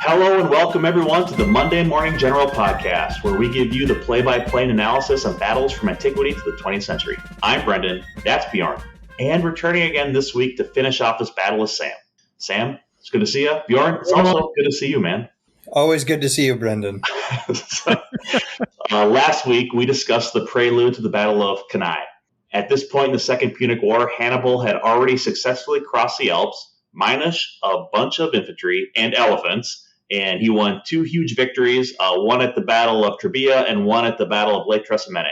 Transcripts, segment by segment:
Hello and welcome everyone to the Monday Morning General Podcast, where we give you the play-by-play analysis of battles from antiquity to the 20th century. I'm Brendan, that's Bjorn, and returning again this week to finish off this battle is Sam. Sam, it's good to see you. Bjorn, it's also good to see you, man. Always good to see you, Brendan. Last week, we discussed the prelude to the Battle of Cannae. At this point in the Second Punic War, Hannibal had already successfully crossed the Alps, minus a bunch of infantry and elephants, and he won two huge victories, one at the Battle of Trebia and one at the Battle of Lake Trasimene,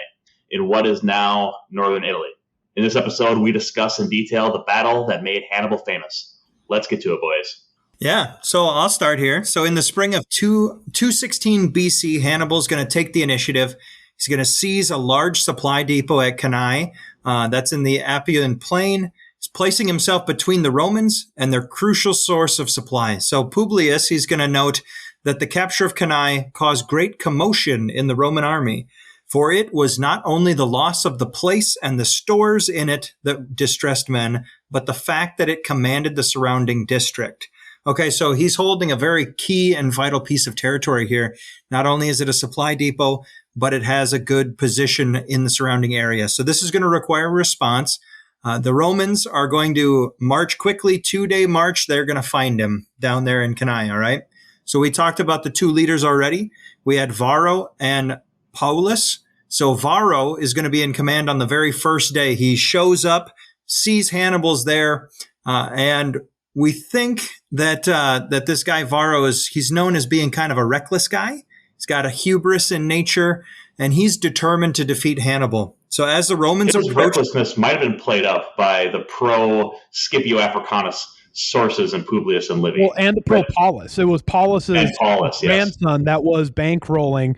in what is now northern Italy. In this episode, we discuss in detail the battle that made Hannibal famous. Let's get to it, boys. Yeah, so I'll start here. So in the spring of 216 BC, Hannibal's going to take the initiative. He's going to seize a large supply depot at Cannae. That's in the Appian Plain. He's placing himself between the Romans and their crucial source of supply. So Publius, he's going to note that the capture of Cannae caused great commotion in the Roman army, for it was not only the loss of the place and the stores in it that distressed men, but the fact that it commanded the surrounding district. Okay, so he's holding a very key and vital piece of territory here. Not only is it a supply depot, but it has a good position in the surrounding area. So this is going to require a response. The Romans are going to march quickly, 2-day march. They're going to find him down there in Cannae, all right? So we talked about the two leaders already. We had Varro and Paulus. So Varro is going to be in command on the very first day. He shows up, sees Hannibal's there, and we think that that this guy Varro he's known as being kind of a reckless guy. He's got a hubris in nature, and he's determined to defeat Hannibal. So as the Romans approach, recklessness might have been played up by the pro-Scipio Africanus sources in Publius and Livy. Well, and the pro-Paulus. It was Paulus's grandson that was bankrolling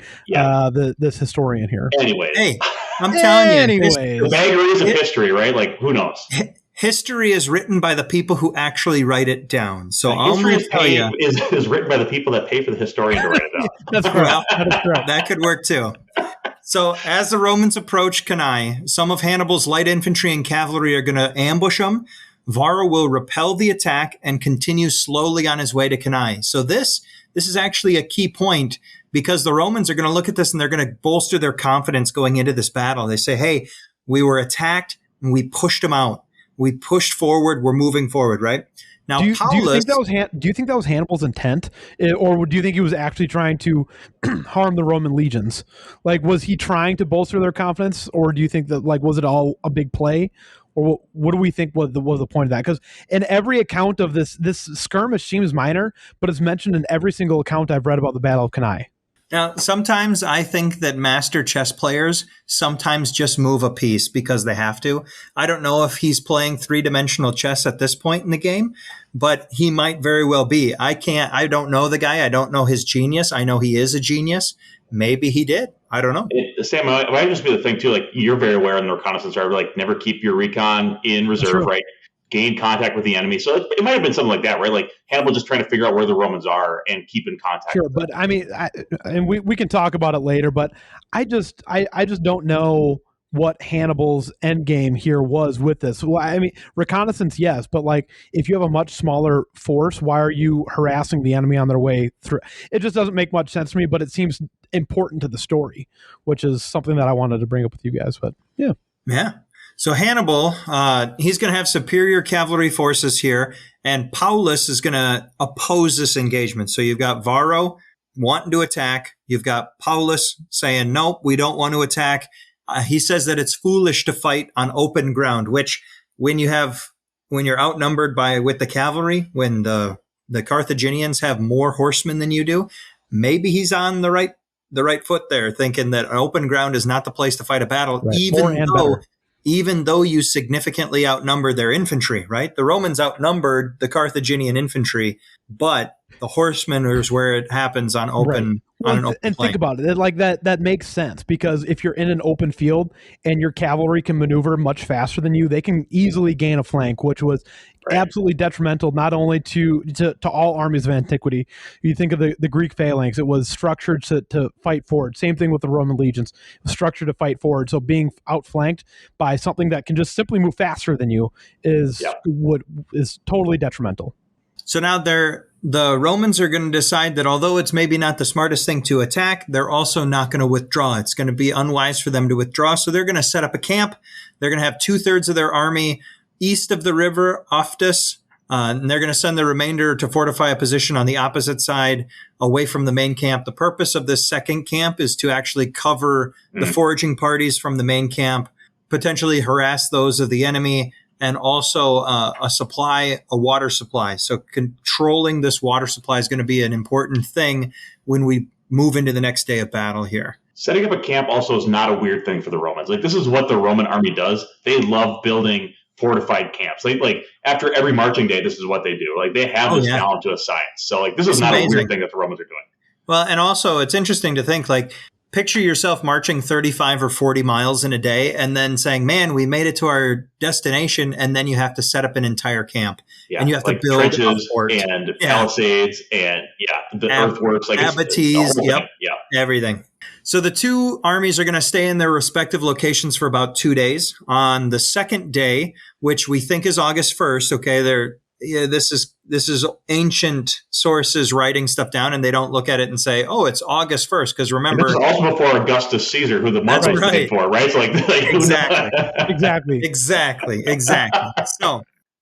this historian here. Anyways. Hey, I'm telling you. The vagaries of history, right? Like, who knows? History is written by the people who actually write it down. So I'm going to tell you, is written by the people that pay for the historian to write it down. That's correct. That could work too. So as the Romans approach Cannae, some of Hannibal's light infantry and cavalry are going to ambush him. Varro will repel the attack and continue slowly on his way to Cannae. So this is actually a key point, because the Romans are going to look at this and they're going to bolster their confidence going into this battle. They say, hey, we were attacked and we pushed them out. We pushed forward. We're moving forward, right? Now, do you think that was Hannibal's intent, or do you think he was actually trying to harm the Roman legions? Like, was he trying to bolster their confidence, or do you think that, like, was it all a big play, or what do we think was the point of that? Because in every account of this skirmish seems minor, but it's mentioned in every single account I've read about the Battle of Cannae. Now, sometimes I think that master chess players sometimes just move a piece because they have to. I don't know if he's playing three-dimensional chess at this point in the game, but he might very well be. I don't know the guy. I don't know his genius. I know he is a genius. Maybe he did. I don't know. Sam, it might just be the thing, too. Like, you're very aware in the reconnaissance, right? Like, never keep your recon in reserve, right? Gain contact with the enemy. So it might have been something like that, right? Like Hannibal just trying to figure out where the Romans are and keep in contact. Sure, but I mean, and we can talk about it later, but I just don't know what Hannibal's end game here was with this. Well, I mean, reconnaissance, yes, but like, if you have a much smaller force, why are you harassing the enemy on their way through? It just doesn't make much sense to me, but it seems important to the story, which is something that I wanted to bring up with you guys. But yeah. So Hannibal, he's going to have superior cavalry forces here, and Paulus is going to oppose this engagement. So you've got Varro wanting to attack. You've got Paulus saying, nope, we don't want to attack. He says that it's foolish to fight on open ground, which when you're outnumbered with the cavalry, when the Carthaginians have more horsemen than you do, maybe he's on the right foot there, thinking that open ground is not the place to fight a battle, right. Even though you significantly outnumber their infantry, right? The Romans outnumbered the Carthaginian infantry, but the horsemen is where it happens on open. Right. And think about it, like that makes sense, because if you're in an open field and your cavalry can maneuver much faster than you, they can easily gain a flank, which was absolutely detrimental not only to all armies of antiquity. You think of the Greek phalanx; it was structured to fight forward. Same thing with the Roman legions; it was structured to fight forward. So being outflanked by something that can just simply move faster than you is totally detrimental. So now the Romans are going to decide that although it's maybe not the smartest thing to attack, they're also not going to withdraw. It's going to be unwise for them to withdraw. So they're going to set up a camp. They're going to have 2/3 of their army east of the river, Oftus, and they're going to send the remainder to fortify a position on the opposite side away from the main camp. The purpose of this second camp is to actually cover the foraging parties from the main camp, potentially harass those of the enemy, and also a water supply. So controlling this water supply is going to be an important thing when we move into the next day of battle here. Setting up a camp also is not a weird thing for the Romans. Like, this is what the Roman army does. They love building fortified camps. Like after every marching day, this is what they do. Like, they have this down to a science. So like, this is not a weird thing that the Romans are doing. Well, and also it's interesting to think, like, picture yourself marching 35 or 40 miles in a day and then saying, man, we made it to our destination. And then you have to set up an entire camp. Yeah, and you have to build trenches and palisades and the earthworks. Like abatis, everything. So the two armies are going to stay in their respective locations for about 2 days. On the second day, which we think is August 1st, okay, this is ancient sources writing stuff down, and they don't look at it and say, "Oh, it's August 1st." Because remember, this is also before Augustus Caesar, who the month was named for, right? So exactly.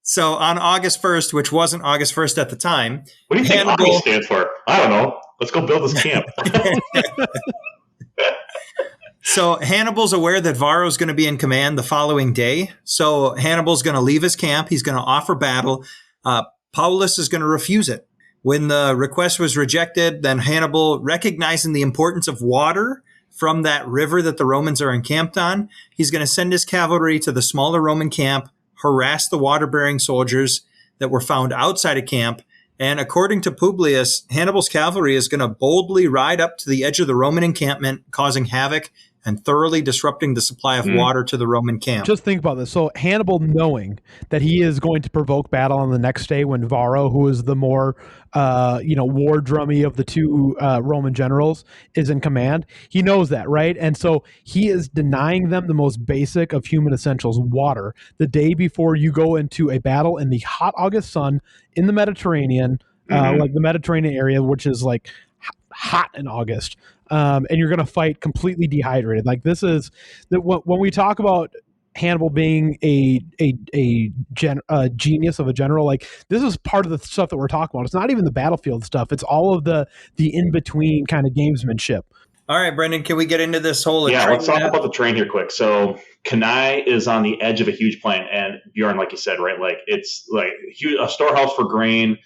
So on August 1st, which wasn't August 1st at the time, what do you think August stands for? I don't know. Let's go build this camp. So Hannibal's aware that Varro's going to be in command the following day. So Hannibal's going to leave his camp. He's going to offer battle. Paulus is going to refuse it. When the request was rejected, then Hannibal, recognizing the importance of water from that river that the Romans are encamped on, he's going to send his cavalry to the smaller Roman camp, harass the water-bearing soldiers that were found outside of camp. And according to Publius, Hannibal's cavalry is going to boldly ride up to the edge of the Roman encampment, causing havoc and thoroughly disrupting the supply of water to the Roman camp. Just think about this. So Hannibal, knowing that he is going to provoke battle on the next day when Varro, who is the more war drummy of the two Roman generals, is in command, he knows that, right? And so he is denying them the most basic of human essentials, water, the day before you go into a battle in the hot August sun in the Mediterranean, like the Mediterranean area, which is like hot in August. And you're going to fight completely dehydrated. Like, this is when we talk about Hannibal being a genius of a general, like, this is part of the stuff that we're talking about. It's not even the battlefield stuff. It's all of the in-between kind of gamesmanship. All right, Brendan, can we get into this whole let's talk about the train here quick. So Cannae is on the edge of a huge plain, and Bjorn, like you said, right, like, it's like a storehouse for grain.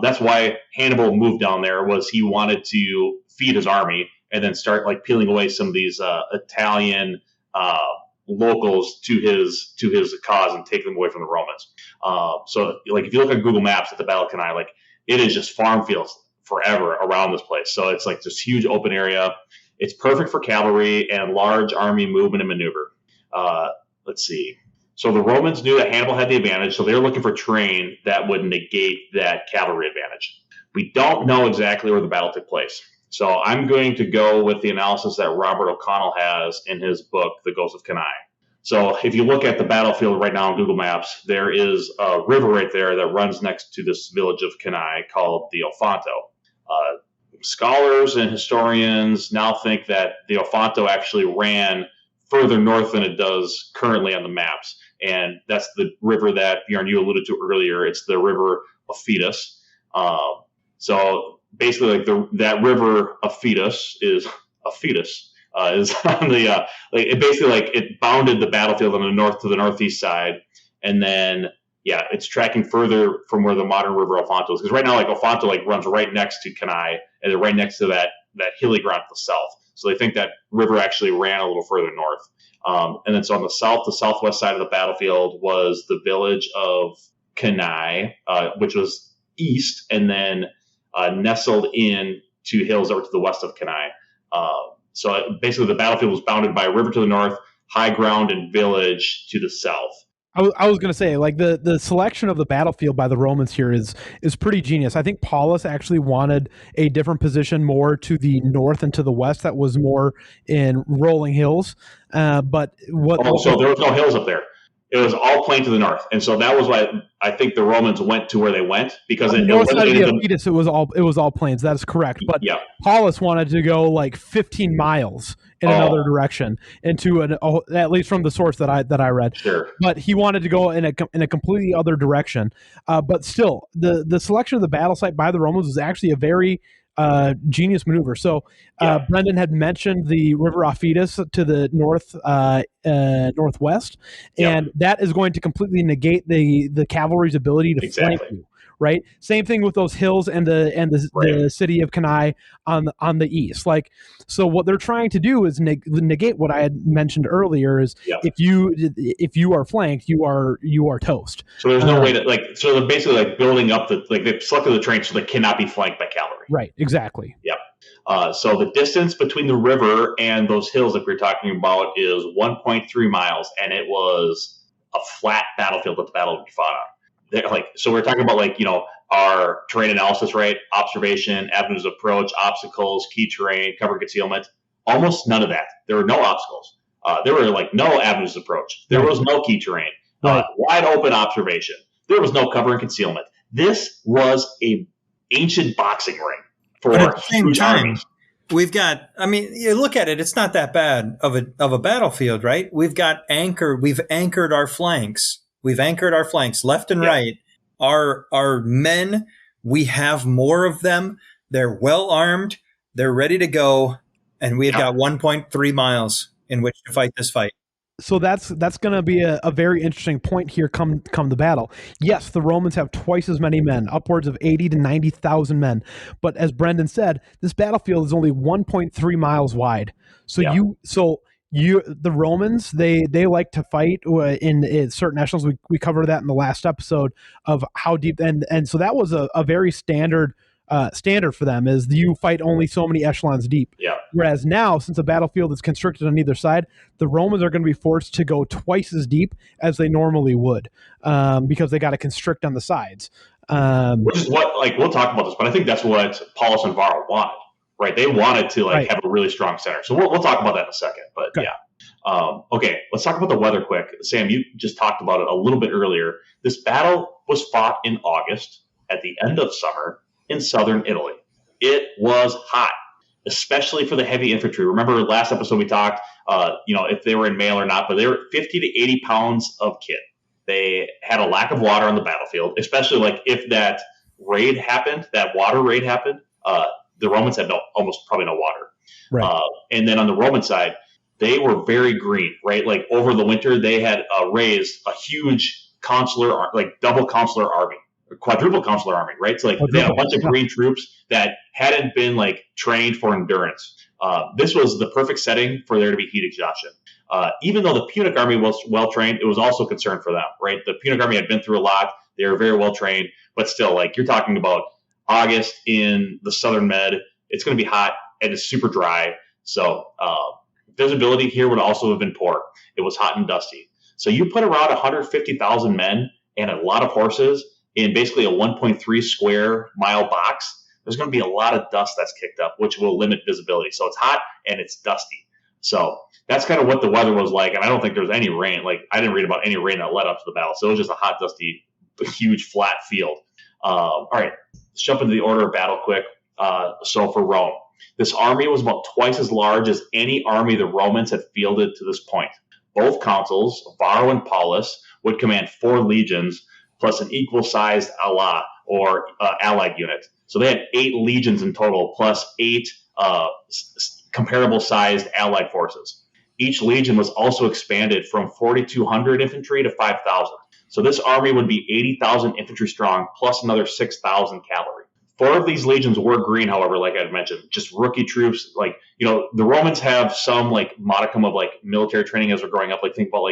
That's why Hannibal moved down there, was he wanted to feed his army and then start like peeling away some of these Italian locals to his cause and take them away from the Romans. So like, if you look at Google Maps at the Battle of Cannae, like, it is just farm fields forever around this place. So it's like this huge open area. It's perfect for cavalry and large army movement and maneuver. Let's see. So the Romans knew that Hannibal had the advantage, so they're looking for terrain that would negate that cavalry advantage. We don't know exactly where the battle took place. So I'm going to go with the analysis that Robert O'Connell has in his book, The Ghost of Cannae. So if you look at the battlefield right now on Google Maps, there is a river right there that runs next to this village of Cannae called the Ofanto. Scholars and historians now think that the Ofanto actually ran further north than it does currently on the maps. And that's the river that, Bjorn, you alluded to earlier. It's the river Ophitus. So basically, like, that river Ophitus is on the it basically, like, it bounded the battlefield on the north to the northeast side, and then it's tracking further from where the modern river Ofanto is, because right now, like, Ofanto, like, runs right next to Cannae, and they're right next to that hilly ground to the south. So they think that river actually ran a little further north. And then so on the southwest side of the battlefield was the village of Cannae, which was east, and then nestled in to hills that were to the west of Cannae. So basically, the battlefield was bounded by a river to the north, high ground and village to the south. I was going to say, like, the selection of the battlefield by the Romans here is pretty genius. I think Paulus actually wanted a different position more to the north and to the west that was more in rolling hills. So there was no hills up there. It was all plain to the north, and so that was why I think the Romans went to where they went, because On the it north side of the eliminated them. Aeneas, it was all plains. That is correct. But Yeah. Paulus wanted to go like 15 miles in another direction into at least from the source that I read. Sure. But he wanted to go in a completely other direction. But still, the selection of the battle site by the Romans was actually a very genius maneuver. So Brendan had mentioned the River Aufidus to the northwest, and that is going to completely negate the cavalry's ability to flank you. Right. Same thing with those hills and the city of Cannae on the east. Like, so what they're trying to do is negate what I had mentioned earlier. Is if you are flanked, you are toast. So there's no way to So they're basically building up they've selected the terrain so they cannot be flanked by cavalry. Right. Exactly. Yep. So the distance between the river and those hills that we're talking about is 1.3 miles, and it was a flat battlefield that the battle would be fought on. So we're talking about our terrain analysis, right? Observation, avenues of approach, obstacles, key terrain, cover concealment. Almost none of that. There were no obstacles. There were no avenues of approach. There was no key terrain. Wide open observation. There was no cover and concealment. This was a ancient boxing ring for at the same time. armies. We've got, you look at it, it's not that bad of a battlefield, right? We've anchored our flanks. We've anchored our flanks left and right. Our men, we have more of them. They're well armed. They're ready to go. And we've got 1.3 miles in which to fight this fight. So that's going to be a very interesting point here come the battle. Yes, the Romans have twice as many men, upwards of 80 to 90,000 men. But as Brendan said, this battlefield is only 1.3 miles wide. So the Romans, they like to fight in certain echelons. We covered that in the last episode of how deep, and so that was a very standard for them, is you fight only so many echelons deep. Yeah. Whereas now, since the battlefield is constricted on either side, the Romans are going to be forced to go twice as deep as they normally would, because they got to constrict on the sides. Which is what, we'll talk about this, but I think that's what Paulus and Varro wanted. Right, they wanted to have a really strong center. So we'll talk about that in a second. But okay, let's talk about the weather quick. Sam, you just talked about it a little bit earlier. This battle was fought in August at the end of summer in southern Italy. It was hot, especially for the heavy infantry. Remember last episode we talked, if they were in mail or not, but they were 50 to 80 pounds of kit. They had a lack of water on the battlefield, especially if that water raid happened. The Romans had almost probably no water. Right. And then on the Roman side, they were very green, right? Over the winter, they had raised a huge double consular army, or quadruple consular army, right? So they had a bunch of green troops that hadn't been trained for endurance. This was the perfect setting for there to be heat exhaustion. Even though the Punic army was well trained, it was also a concern for them, right? The Punic army had been through a lot. They were very well trained, but still, you're talking about August in the southern Med, it's going to be hot and it's super dry. So visibility here would also have been poor. It was hot and dusty. So you put around 150,000 men and a lot of horses in basically a 1.3 square mile box. There's going to be a lot of dust that's kicked up, which will limit visibility. So it's hot and it's dusty. So that's kind of what the weather was like. And I don't think there was any rain. I didn't read about any rain that led up to the battle. So it was just a hot, dusty, huge, flat field. All right. Let's jump into the order of battle quick. So for Rome, this army was about twice as large as any army the Romans had fielded to this point. Both consuls, Varro and Paulus, would command 4 legions plus an equal-sized ala, or allied unit. So they had 8 legions in total, plus 8 comparable-sized allied forces. Each legion was also expanded from 4,200 infantry to 5,000. So this army would be 80,000 infantry strong, plus another 6,000 cavalry. 4 of these legions were green, however, like I mentioned, just rookie troops. The Romans have some modicum of military training as we're growing up. Think about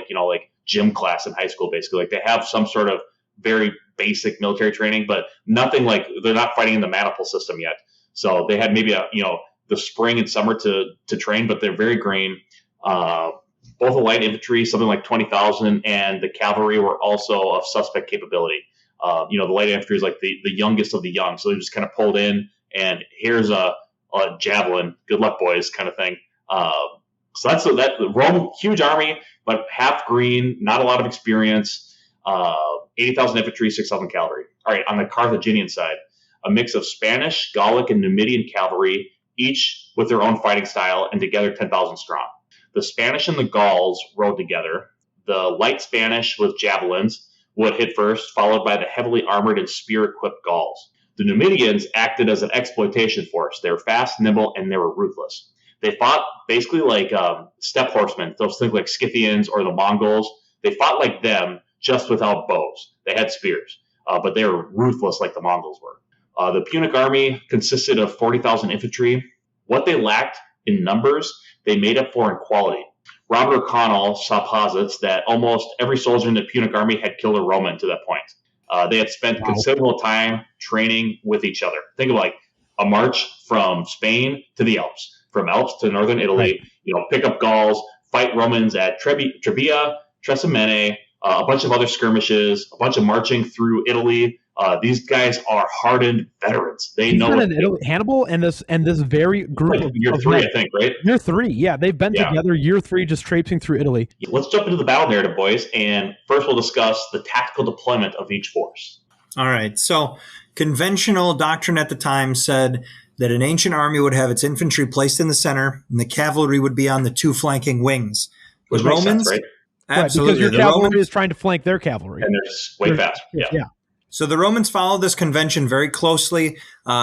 gym class in high school, basically. They have some sort of very basic military training, but nothing they're not fighting in the maniple system yet. So they had maybe the spring and summer to train, but they're very green. Both the light infantry, something like 20,000, and the cavalry were also of suspect capability. The light infantry is the youngest of the young, so they just kind of pulled in, and here's a javelin. Good luck, boys, kind of thing. So that's that Rome, huge army, but half green, not a lot of experience, 80,000 infantry, 6,000 cavalry. All right, on the Carthaginian side, a mix of Spanish, Gallic, and Numidian cavalry, each with their own fighting style, and together 10,000 strong. The Spanish and the Gauls rode together. The light Spanish with javelins would hit first, followed by the heavily armored and spear-equipped Gauls. The Numidians acted as an exploitation force. They were fast, nimble, and they were ruthless. They fought basically like steppe horsemen, those things like Scythians or the Mongols. They fought like them, just without bows. They had spears, but they were ruthless like the Mongols were. The Punic army consisted of 40,000 infantry. What they lacked in numbers, they made up for in quality. Robert O'Connell saw posits that almost every soldier in the Punic army had killed a Roman to that point. They had spent considerable time training with each other. Think of like a march from Spain to the Alps, from Alps to northern Italy, pick up Gauls, fight Romans at Trebia, Tresimene, a bunch of other skirmishes, a bunch of marching through Italy. These guys are hardened veterans. They know Hannibal and this very group of year three, I think, right? Year three, yeah. They've been together year three, just traipsing through Italy. Let's jump into the battle narrative, boys, and first we'll discuss the tactical deployment of each force. All right. So conventional doctrine at the time said that an ancient army would have its infantry placed in the center, and the cavalry would be on the two flanking wings. Which makes sense, right? Absolutely. Right, because your cavalry is trying to flank their cavalry. And they're way fast. Yeah. So the Romans followed this convention very closely.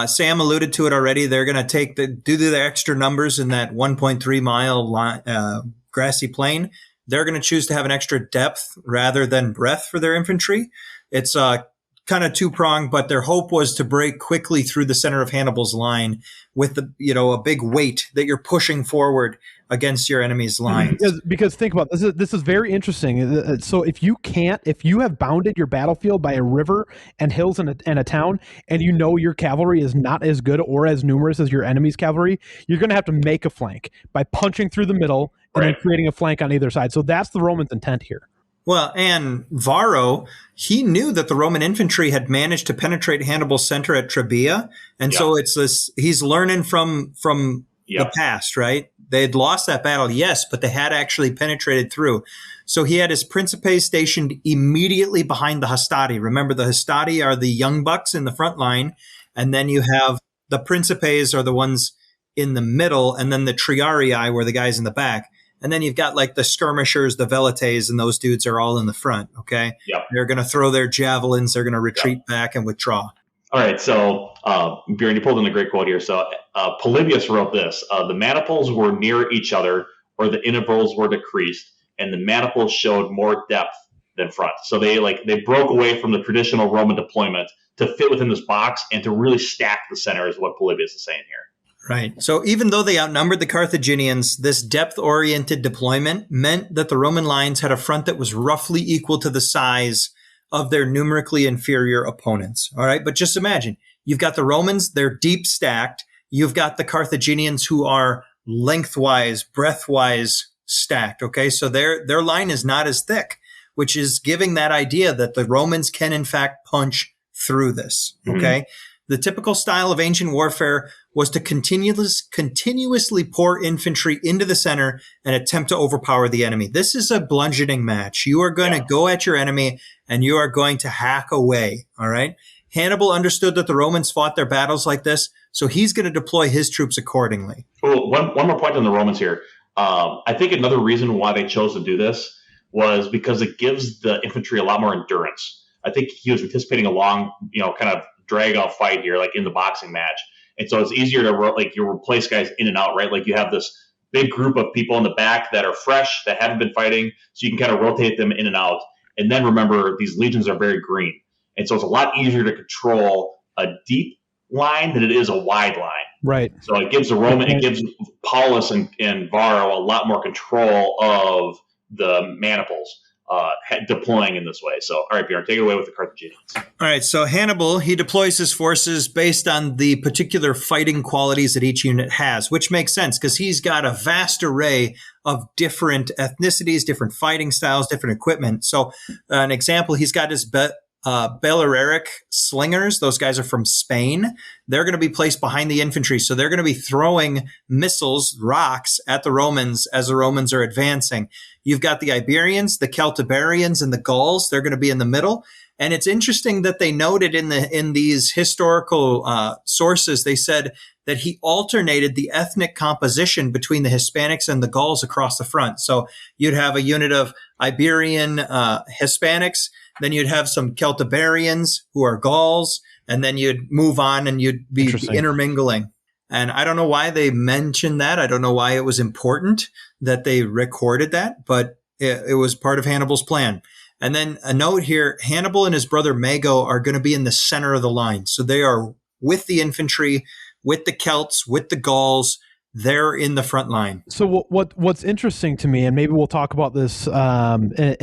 Sam alluded to it already. They're going to due to their extra numbers in that 1.3 mile grassy plain, they're going to choose to have an extra depth rather than breadth for their infantry. It's kind of two-pronged, but their hope was to break quickly through the center of Hannibal's line with a big weight that you're pushing forward against your enemy's lines. Because think about this. This is very interesting. So if you have bounded your battlefield by a river and hills and a town, and your cavalry is not as good or as numerous as your enemy's cavalry, you're going to have to make a flank by punching through the middle and then creating a flank on either side. So that's the Romans' intent here. Well, and Varro, he knew that the Roman infantry had managed to penetrate Hannibal's center at Trebia. And so it's this, he's learning from the past, right? They had lost that battle, yes, but they had actually penetrated through. So he had his Principes stationed immediately behind the Hastati. Remember, the Hastati are the young bucks in the front line. And then you have the Principes are the ones in the middle. And then the Triarii were the guys in the back. And then you've got like the skirmishers, the velites, and those dudes are all in the front, okay? Yep. They're going to throw their javelins. They're going to retreat back and withdraw. All right, so Bjorn, you pulled in a great quote here. So Polybius wrote this: the maniples were near each other, or the intervals were decreased, and the maniples showed more depth than front. So they broke away from the traditional Roman deployment to fit within this box and to really stack the center, is what Polybius is saying here. Right. So even though they outnumbered the Carthaginians, this depth-oriented deployment meant that the Roman lines had a front that was roughly equal to the size of their numerically inferior opponents. All right. But just imagine, you've got the Romans, they're deep stacked. You've got the Carthaginians who are lengthwise, breadthwise stacked. Okay. So their line is not as thick, which is giving that idea that the Romans can in fact punch through this. Okay. The typical style of ancient warfare was to continuously pour infantry into the center and attempt to overpower the enemy. This is a bludgeoning match. You are going to go at your enemy and you are going to hack away. All right. Hannibal understood that the Romans fought their battles like this, so he's going to deploy his troops accordingly. Well, one more point on the Romans here. I think another reason why they chose to do this was because it gives the infantry a lot more endurance. I think he was anticipating a long, kind of drag out fight here, like in the boxing match. And so it's easier to you replace guys in and out, right? Like you have this big group of people in the back that are fresh, that haven't been fighting. So you can kind of rotate them in and out. And then remember, these legions are very green. And so it's a lot easier to control a deep line than it is a wide line. Right. So it gives it gives Paulus and Varro a lot more control of the maniples. Deploying in this way. So, all right, Bjorn, take it away with the Carthaginians. All right, so Hannibal, he deploys his forces based on the particular fighting qualities that each unit has, which makes sense because he's got a vast array of different ethnicities, different fighting styles, different equipment. So, an example, he's got his Balearic slingers. Those guys are from Spain. They're going to be placed behind the infantry. So they're going to be throwing missiles, rocks at the Romans as the Romans are advancing. You've got the Iberians, the Celtiberians, and the Gauls. They're going to be in the middle. And it's interesting that they noted in these historical sources, they said that he alternated the ethnic composition between the Hispanics and the Gauls across the front. So you'd have a unit of Iberian Hispanics, then you'd have some Celtiberians who are Gauls, and then you'd move on and you'd be intermingling. And I don't know why they mentioned that. I don't know why it was important that they recorded that, but it was part of Hannibal's plan. And then a note here, Hannibal and his brother Mago are going to be in the center of the line. So they are with the infantry, with the Celts, with the Gauls. They're in the front line. So what's interesting to me, and maybe we'll talk about this in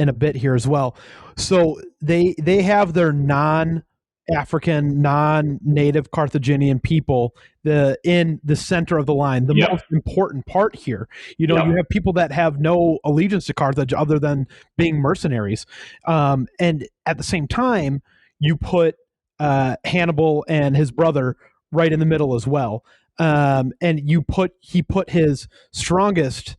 a bit here as well. So they have their non-African, non-native Carthaginian people in the center of the line, the most important part here. You know, you have people that have no allegiance to Carthage other than being mercenaries. And at the same time, you put Hannibal and his brother right in the middle as well. And he put his strongest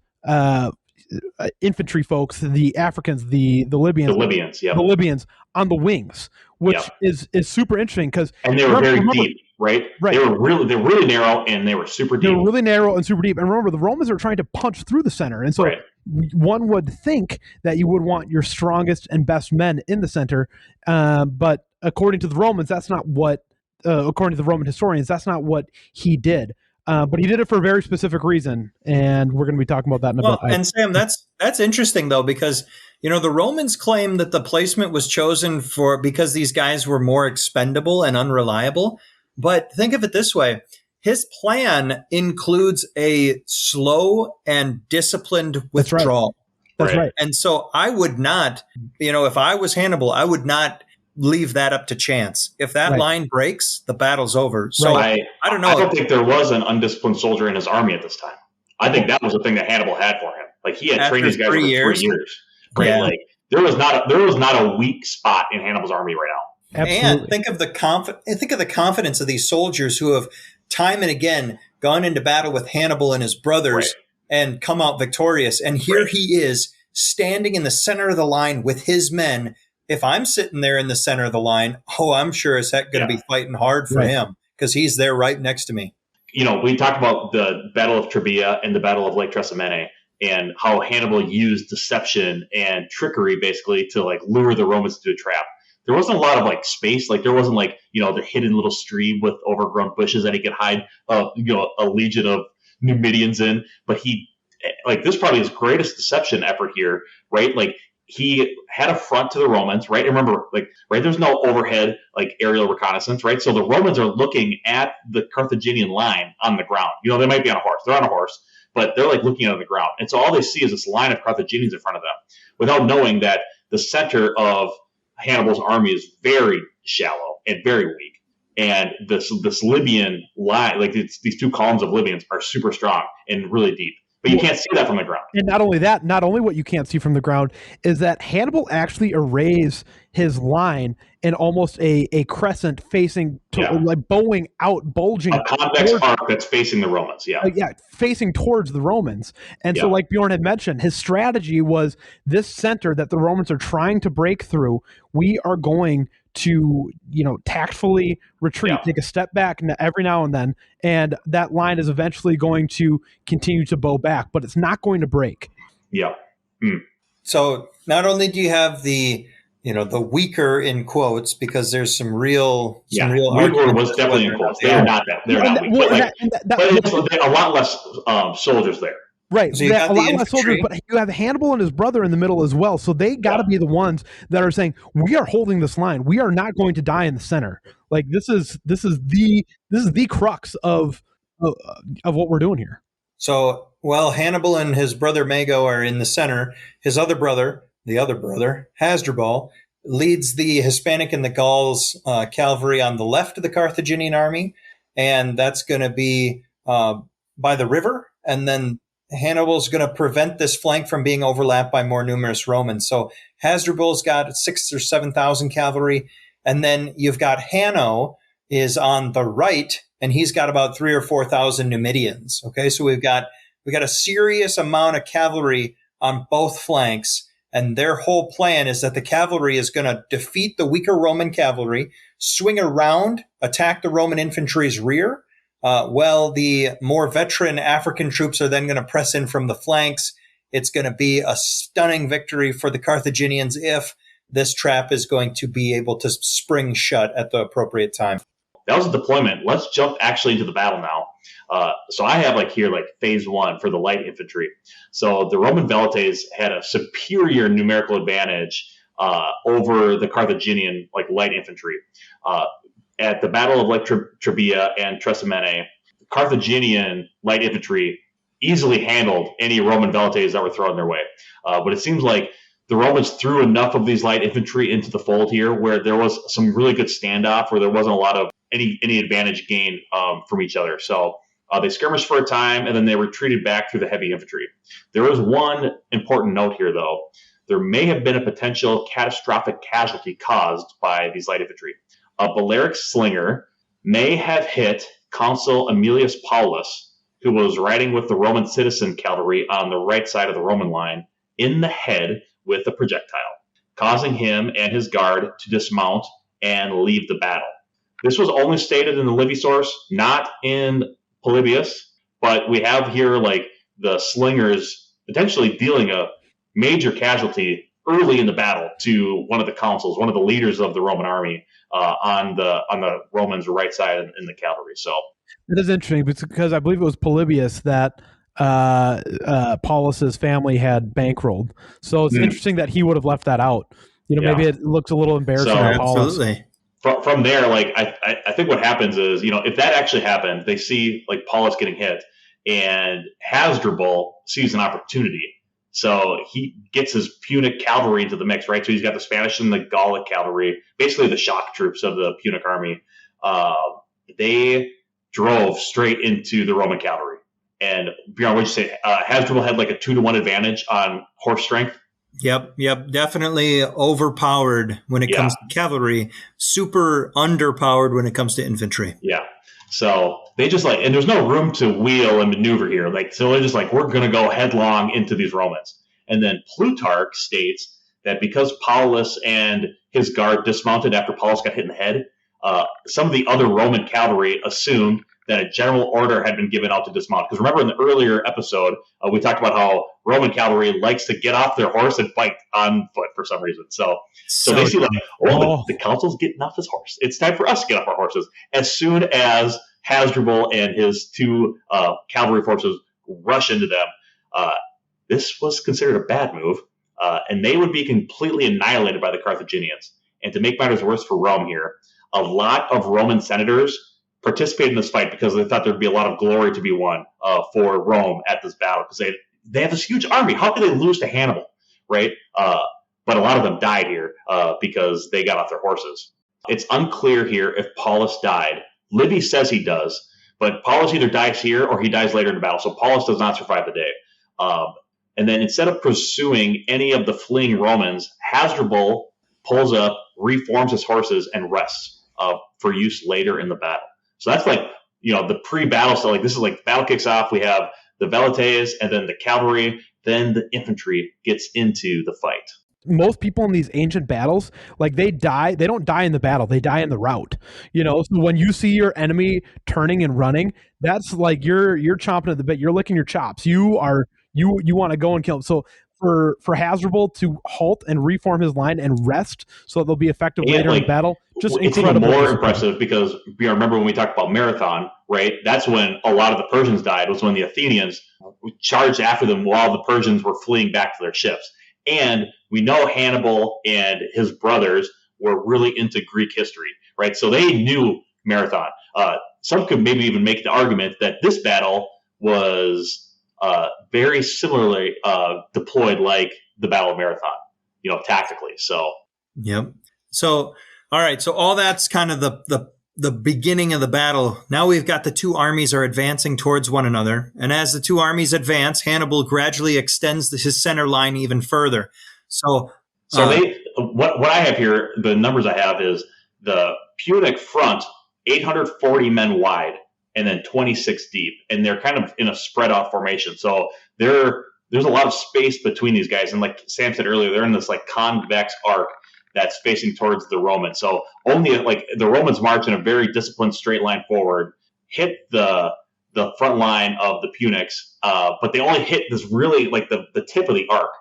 infantry folks, the Africans, the Libyans on the wings, which is super interesting because they were very deep, right? They're really narrow and they were super deep. They're really narrow and super deep. And remember, the Romans are trying to punch through the center, and so one would think that you would want your strongest and best men in the center, but according to the Romans, that's not what. According to the Roman historians, that's not what he did. But he did it for a very specific reason, and we're going to be talking about that in a bit. And Sam, that's interesting though, because the Romans claim that the placement was chosen because these guys were more expendable and unreliable. But think of it this way: his plan includes a slow and disciplined withdrawal. That's right. And so I would not, if I was Hannibal, I would not leave that up to chance. If that line breaks, the battle's over. So I don't know. I don't think there was an undisciplined soldier in his army at this time. I think that was the thing that Hannibal had for him. Like he had trained these guys for 3 years. Right? Yeah. Like there was not a weak spot in Hannibal's army right now. Absolutely. And think of the confidence of these soldiers who have time and again gone into battle with Hannibal and his brothers and come out victorious. And here he is standing in the center of the line with his men. If I'm sitting there in the center of the line, I'm sure as heck going to be fighting hard for him because he's there right next to me. We talked about the Battle of Trebia and the Battle of Lake Trasimene and how Hannibal used deception and trickery basically to lure the Romans into a trap. There wasn't a lot of space. There wasn't the hidden little stream with overgrown bushes that he could hide a legion of Numidians in. But he this is probably his greatest deception effort here, right? He had a front to the Romans, right? And remember, there's no overhead, aerial reconnaissance, right? So the Romans are looking at the Carthaginian line on the ground. They might be on a horse. They're on a horse, but they're looking at the ground. And so all they see is this line of Carthaginians in front of them without knowing that the center of Hannibal's army is very shallow and very weak. And this Libyan line, these two columns of Libyans are super strong and really deep. But you can't see that from the ground. And not only what you can't see from the ground is that Hannibal actually arrays his line in almost a crescent facing, bowing out, bulging. A convex arc that's facing the Romans, facing towards the Romans. And so like Bjorn had mentioned, his strategy was this center that the Romans are trying to break through, we are going to tactfully retreat, take a step back every now and then, and that line is eventually going to continue to bow back, but it's not going to break. So not only do you have the the weaker in quotes, because there's some real weaker was definitely in quotes. They're not weak, but a lot less soldiers there. Right, so a lot less soldiers, but you have Hannibal and his brother in the middle as well. So they got to be the ones that are saying, "We are holding this line. We are not going to die in the center." This is the crux of what we're doing here. So while Hannibal and his brother Mago are in the center, his other brother, Hasdrubal, leads the Hispanic and the Gauls cavalry on the left of the Carthaginian army, and that's going to be by the river, and then Hannibal's going to prevent this flank from being overlapped by more numerous Romans. So Hasdrubal's got 6,000 or 7,000 cavalry, And then you've got Hanno is on the right, and he's got about 3,000 or 4,000 Numidians. Okay, so we got a serious amount of cavalry on both flanks, and their whole plan is that the cavalry is going to defeat the weaker Roman cavalry, swing around, attack the Roman infantry's rear, while the more veteran African troops are then going to press in from the flanks. It's going to be a stunning victory for the Carthaginians if this trap is going to be able to spring shut at the appropriate time. That was a deployment. Let's jump actually into the battle now. So I have here phase one for the light infantry. So the Roman velites had a superior numerical advantage over the Carthaginian light infantry. At the Battle of Trebia and Trasimene, the Carthaginian light infantry easily handled any Roman velites that were thrown their way. But it seems like the Romans threw enough of these light infantry into the fold here where there was some really good standoff, where there wasn't a lot of any advantage gained from each other. So they skirmished for a time, and then they retreated back through the heavy infantry. There is one important note here, though. There may have been a potential catastrophic casualty caused by these light infantry. A Balearic slinger may have hit Consul Aemilius Paulus, who was riding with the Roman citizen cavalry on the right side of the Roman line, in the head with a projectile, causing him and his guard to dismount and leave the battle. This was only stated in the Livy source, not in Polybius, but we have here the slingers potentially dealing a major casualty early in the battle to one of the consuls, one of the leaders of the Roman army on the Romans' right side in the cavalry. So it is interesting because I believe it was Polybius that Paulus's family had bankrolled. So it's interesting that he would have left that out. Maybe it looks a little embarrassing. So, absolutely. From there, I think what happens is, if that actually happened, they see Paulus getting hit, and Hasdrubal sees an opportunity. So he gets his Punic cavalry into the mix, right? So he's got the Spanish and the Gallic cavalry, basically the shock troops of the Punic army. They drove straight into the Roman cavalry. And Bjorn, what'd you say? Hasdrubal had a 2-to-1 advantage on horse strength. Yep. Definitely overpowered when it comes to cavalry, super underpowered when it comes to infantry. Yeah. So they just and there's no room to wheel and maneuver here. So they're just we're going to go headlong into these Romans. And then Plutarch states that because Paulus and his guard dismounted after Paulus got hit in the head, some of the other Roman cavalry assumed that a general order had been given out to dismount. Because remember in the earlier episode, we talked about how Roman cavalry likes to get off their horse and fight on foot for some reason. So they see the consul's getting off his horse. It's time for us to get off our horses. As soon as Hasdrubal and his 2 cavalry forces rush into them, this was considered a bad move, and they would be completely annihilated by the Carthaginians. And to make matters worse for Rome here, a lot of Roman senators participated in this fight because they thought there'd be a lot of glory to be won for Rome at this battle, because they have this huge army. How could they lose to Hannibal, right? But a lot of them died here because they got off their horses. It's unclear here if Paulus died. Livy says he does, but Paulus either dies here or he dies later in the battle. So Paulus does not survive the day. And then instead of pursuing any of the fleeing Romans, Hasdrubal pulls up, reforms his horses, and rests for use later in the battle. So that's the pre-battle. So this is the battle kicks off. We have the velites and then the cavalry. Then the infantry gets into the fight. Most people in these ancient battles, they die. They don't die in the battle. They die in the rout. So when you see your enemy turning and running, that's you're chomping at the bit. You're licking your chops. You want to go and kill him. So for Hasdrubal to halt and reform his line and rest so that they'll be effective later in battle, just it's even more impressive because remember when we talked about Marathon, right? That's when a lot of the Persians died, was when the Athenians charged after them while the Persians were fleeing back to their ships. And we know Hannibal and his brothers were really into Greek history, right? So they knew Marathon. Some could maybe even make the argument that this battle was very similarly deployed like the Battle of Marathon, tactically. So, yep. So, all right. So all that's kind of the beginning of the battle. Now we've got the 2 armies are advancing towards one another. And as the 2 armies advance, Hannibal gradually extends his center line even further. So what I have here, the numbers I have is the Punic front, 840 men wide and then 26 deep. And they're kind of in a spread out formation. So there's a lot of space between these guys. And like Sam said earlier, they're in this like convex arc that's facing towards the Romans. So only like the Romans march in a very disciplined straight line forward, hit the front line of the Punics, but they only hit this really like the tip of the arc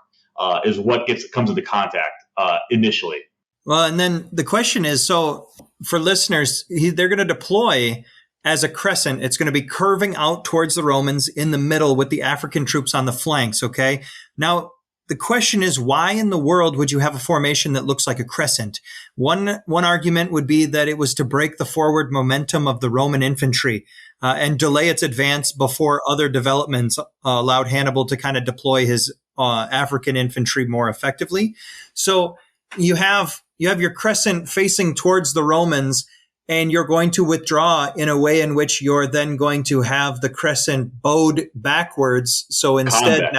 is what comes into contact initially. Well, and then the question is, so for listeners, they're going to deploy as a crescent. It's going to be curving out towards the Romans in the middle with the African troops on the flanks, okay? Now, the question is, why in the world would you have a formation that looks like a crescent? One argument would be that it was to break the forward momentum of the Roman infantry and delay its advance before other developments allowed Hannibal to kind of deploy his African infantry more effectively. So you have your crescent facing towards the Romans, and you're going to withdraw in a way in which you're then going to have the crescent bowed backwards. So instead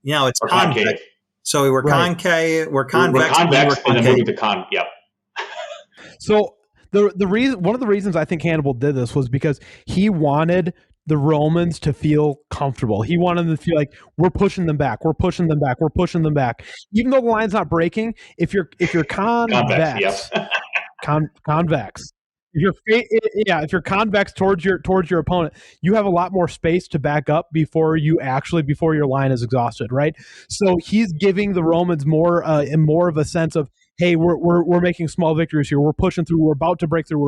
it's concave. So we're concave, we're convex, and then moving to yep. So the reason, one of the reasons I think Hannibal did this was because he wanted the Romans to feel comfortable. He wanted them to feel like we're pushing them back, we're pushing them back, we're pushing them back. Even though the line's not breaking, if you're convex, yes. Convex. If you're convex towards your opponent, you have a lot more space to back up before your line is exhausted, right? So he's giving the Romans more of a sense of, hey, we're making small victories here. We're pushing through. We're about to break through.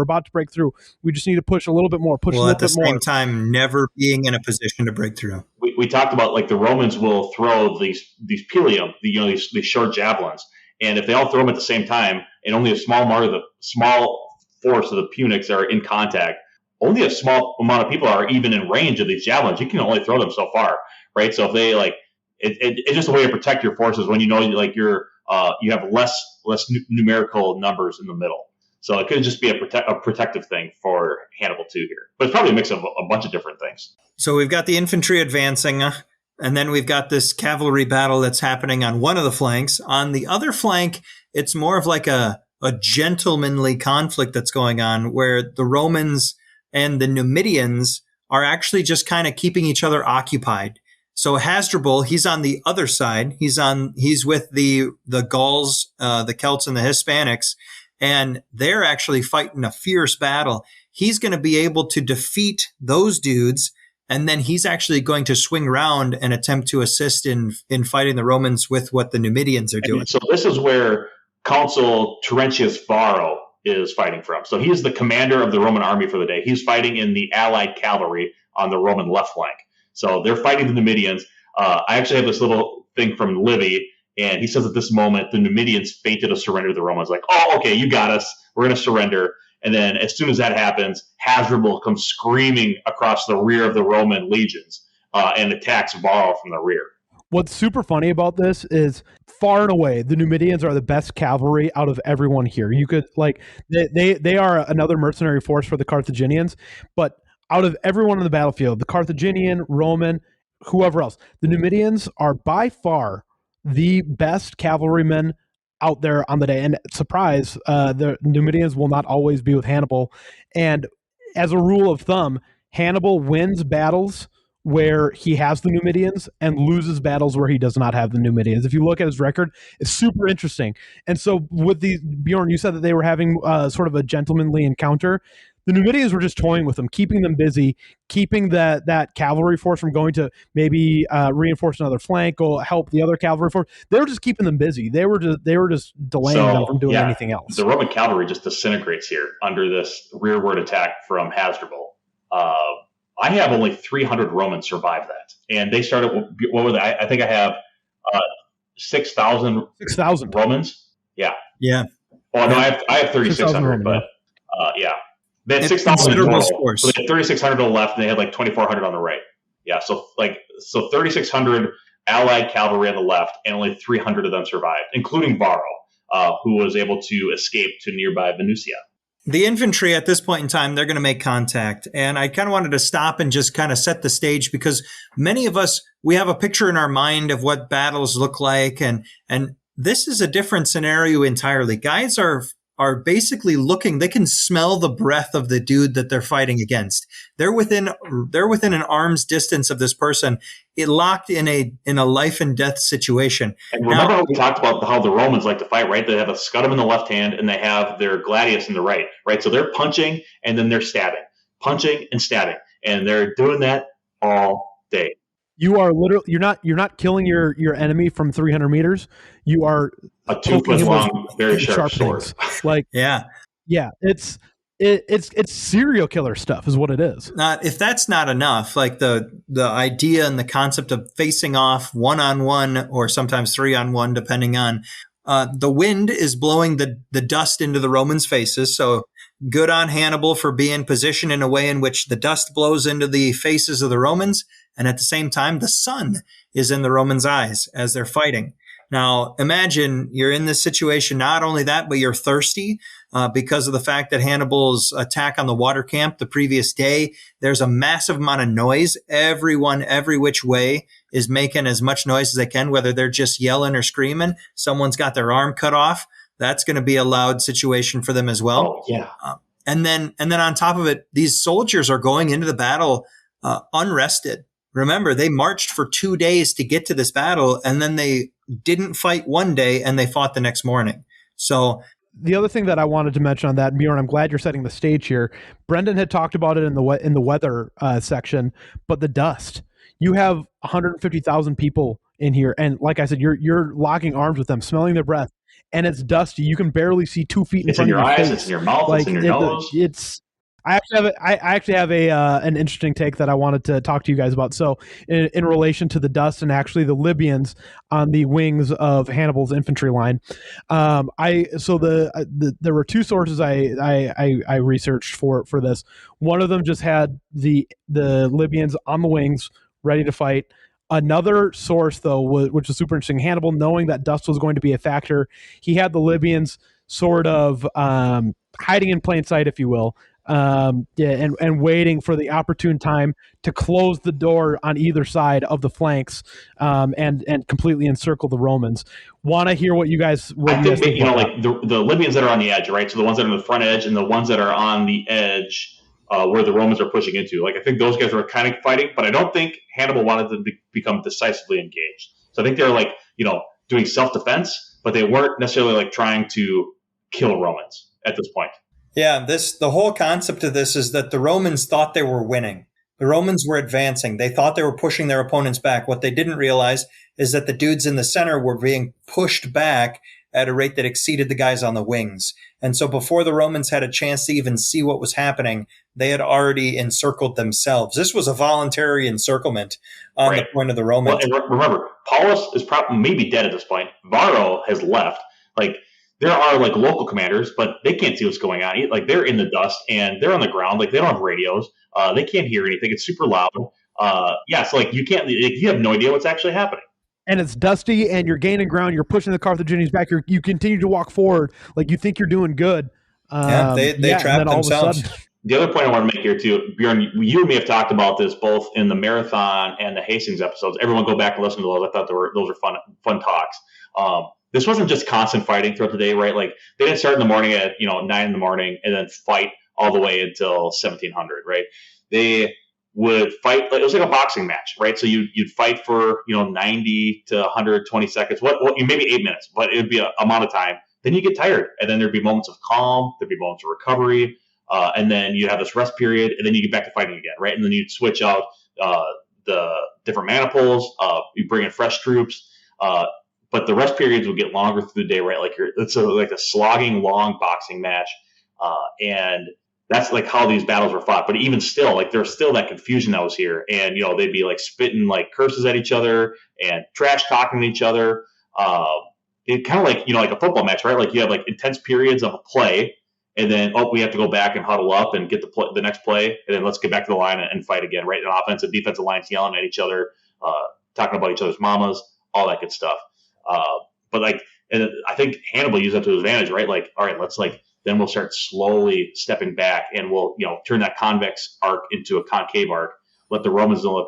We just need to push a little bit more. At the same time, never being in a position to break through. We talked about like the Romans will throw these pilium, these short javelins, and if they all throw them at the same time, and only a small force of the Punics are in contact, only a small amount of people are even in range of these javelins. You can only throw them so far, right? So if they like, it's just a way to protect your forces when you know like you have less numerical numbers in the middle. So it could just be a protective thing for Hannibal too here, but it's probably a mix of a bunch of different things. So we've got the infantry advancing, and then we've got this cavalry battle that's happening on one of the flanks. On the other flank, it's more of like a gentlemanly conflict that's going on where the Romans and the Numidians are actually just kind of keeping each other occupied. So Hasdrubal, he's on the other side. He's with the Gauls, the Celts and the Hispanics, and they're actually fighting a fierce battle. He's going to be able to defeat those dudes, and then he's actually going to swing around and attempt to assist in fighting the Romans with what the Numidians are doing. And so this is where Consul Terentius Varro is fighting from. So he is the commander of the Roman army for the day. He's fighting in the allied cavalry on the Roman left flank. So they're fighting the Numidians. I actually have this little thing from Livy, and he says at this moment, the Numidians fainted a surrender to the Romans. Like, oh, okay, you got us. We're going to surrender. And then as soon as that happens, Hasdrubal comes screaming across the rear of the Roman legions and attacks Varro from the rear. What's super funny about this is far and away, the Numidians are the best cavalry out of everyone here. You could they are another mercenary force for the Carthaginians, but out of everyone on the battlefield, the Carthaginian, Roman, whoever else, the Numidians are by far the best cavalrymen out there on the day. And surprise, the Numidians will not always be with Hannibal. And as a rule of thumb, Hannibal wins battles where he has the Numidians and loses battles where he does not have the Numidians. If you look at his record, it's super interesting. And so with the Bjorn, you said that they were having sort of a gentlemanly encounter. The Numidians were just toying with them, keeping them busy, keeping that cavalry force from going to maybe reinforce another flank or help the other cavalry force. They were just keeping them busy. They were just delaying them from doing anything else. The Roman cavalry just disintegrates here under this rearward attack from Hasdrubal. I have only 300 Romans survive that, and they started. What were they? I think I have 6,000 Romans. Yeah. Oh no, I have 3,600, but yeah. They had 6,000 total. So they had 3,600 on the left, and they had like 2,400 on the right. Yeah, so 3,600 allied cavalry on the left, and only 300 of them survived, including Varro, who was able to escape to nearby Venusia. The infantry at this point in time, they're going to make contact. And I kind of wanted to stop and just kind of set the stage because many of us, we have a picture in our mind of what battles look like. And this is a different scenario entirely. Guys are are basically looking, they can smell the breath of the dude that they're fighting against. They're within an arm's distance of this person, it locked in a life and death situation. And remember how we talked about how the Romans like to fight, right? They have a scudam in the left hand and they have their gladius in the right, right? So they're punching and then they're stabbing, punching and stabbing, and they're doing that all day. You are literally you're not killing your enemy from 300 meters. You are a 2 foot long, very sharp sword. Like yeah, it's serial killer stuff is what it is. If that's not enough, like the idea and the concept of facing off 1-on-1 or sometimes 3-on-1, depending on the wind is blowing the dust into the Romans' faces. So good on Hannibal for being positioned in a way in which the dust blows into the faces of the Romans. And at the same time, the sun is in the Romans' eyes as they're fighting. Now, imagine you're in this situation, not only that, but you're thirsty because of the fact that Hannibal's attack on the water camp the previous day, there's a massive amount of noise. Everyone, every which way is making as much noise as they can, whether they're just yelling or screaming. Someone's got their arm cut off. That's going to be a loud situation for them as well. Oh, yeah. And then on top of it, these soldiers are going into the battle unrested. Remember, they marched for 2 days to get to this battle, and then they didn't fight one day, and they fought the next morning. So the other thing that I wanted to mention on that, Bjorn, I'm glad you're setting the stage here. Brendan had talked about it in the weather section, but the dust. You have 150,000 people in here, and like I said, you're locking arms with them, smelling their breath, and it's dusty. You can barely see 2 feet in front of your eyes, face. It's in your mouth, like, it's in your nose. I actually have an interesting take that I wanted to talk to you guys about. So in relation to the dust and actually the Libyans on the wings of Hannibal's infantry line, there were two sources I researched for this. One of them just had the Libyans on the wings ready to fight. Another source, though, which was super interesting, Hannibal, knowing that dust was going to be a factor, he had the Libyans sort of hiding in plain sight, if you will. And waiting for the opportune time to close the door on either side of the flanks, and completely encircle the Romans. Want to hear what you guys? I think that, like the Libyans that are on the edge, right? So the ones that are on the front edge and the ones that are on the edge where the Romans are pushing into. Like I think those guys were kind of fighting, but I don't think Hannibal wanted them to become decisively engaged. So I think they're like doing self-defense, but they weren't necessarily like trying to kill Romans at this point. Yeah, the whole concept of this is that the Romans thought they were winning. The Romans were advancing. They thought they were pushing their opponents back. What they didn't realize is that the dudes in the center were being pushed back at a rate that exceeded the guys on the wings. And so before the Romans had a chance to even see what was happening, they had already encircled themselves. This was a voluntary encirclement on the point of the Romans. Well, and remember, Paulus is maybe dead at this point. Varro has left. Like, there are like local commanders, but they can't see what's going on. Like they're in the dust and they're on the ground. Like they don't have radios. They can't hear anything. It's super loud. So like you can't. You have no idea what's actually happening. And it's dusty, and you're gaining ground. You're pushing the Carthaginians back. You continue to walk forward, like you think you're doing good. They trap themselves. The other point I want to make here too, Bjorn, you and me have talked about this both in the Marathon and the Hastings episodes. Everyone go back and listen to those. I thought those were fun talks. This wasn't just constant fighting throughout the day, right? Like they didn't start in the morning at 9 in the morning and then fight all the way until 1700, right? They would fight. It was like a boxing match, right? So you'd fight for 90 to 120 seconds, maybe 8 minutes, but it would be an amount of time. Then you get tired, and then there'd be moments of calm, there'd be moments of recovery, and then you have this rest period, and then you get back to fighting again, right? And then you'd switch out the different maniples, you bring in fresh troops. But the rest periods will get longer through the day, right? Like it's like a slogging, long boxing match, and that's like how these battles were fought. But even still, like there's still that confusion that was here, and they'd be like spitting like curses at each other and trash talking to each other. It kind of like like a football match, right? Like you have like intense periods of a play, and then we have to go back and huddle up and get the next play, and then let's get back to the line and fight again, right? And offensive, defensive lines yelling at each other, talking about each other's mamas, all that good stuff. But like, and I think Hannibal used that to his advantage, right? Like, all right, then we'll start slowly stepping back, and we'll, turn that convex arc into a concave arc. Let the Romans know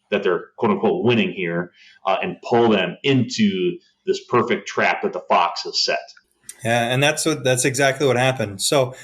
that they're quote unquote winning here, and pull them into this perfect trap that the fox has set. Yeah, and that's exactly what happened. So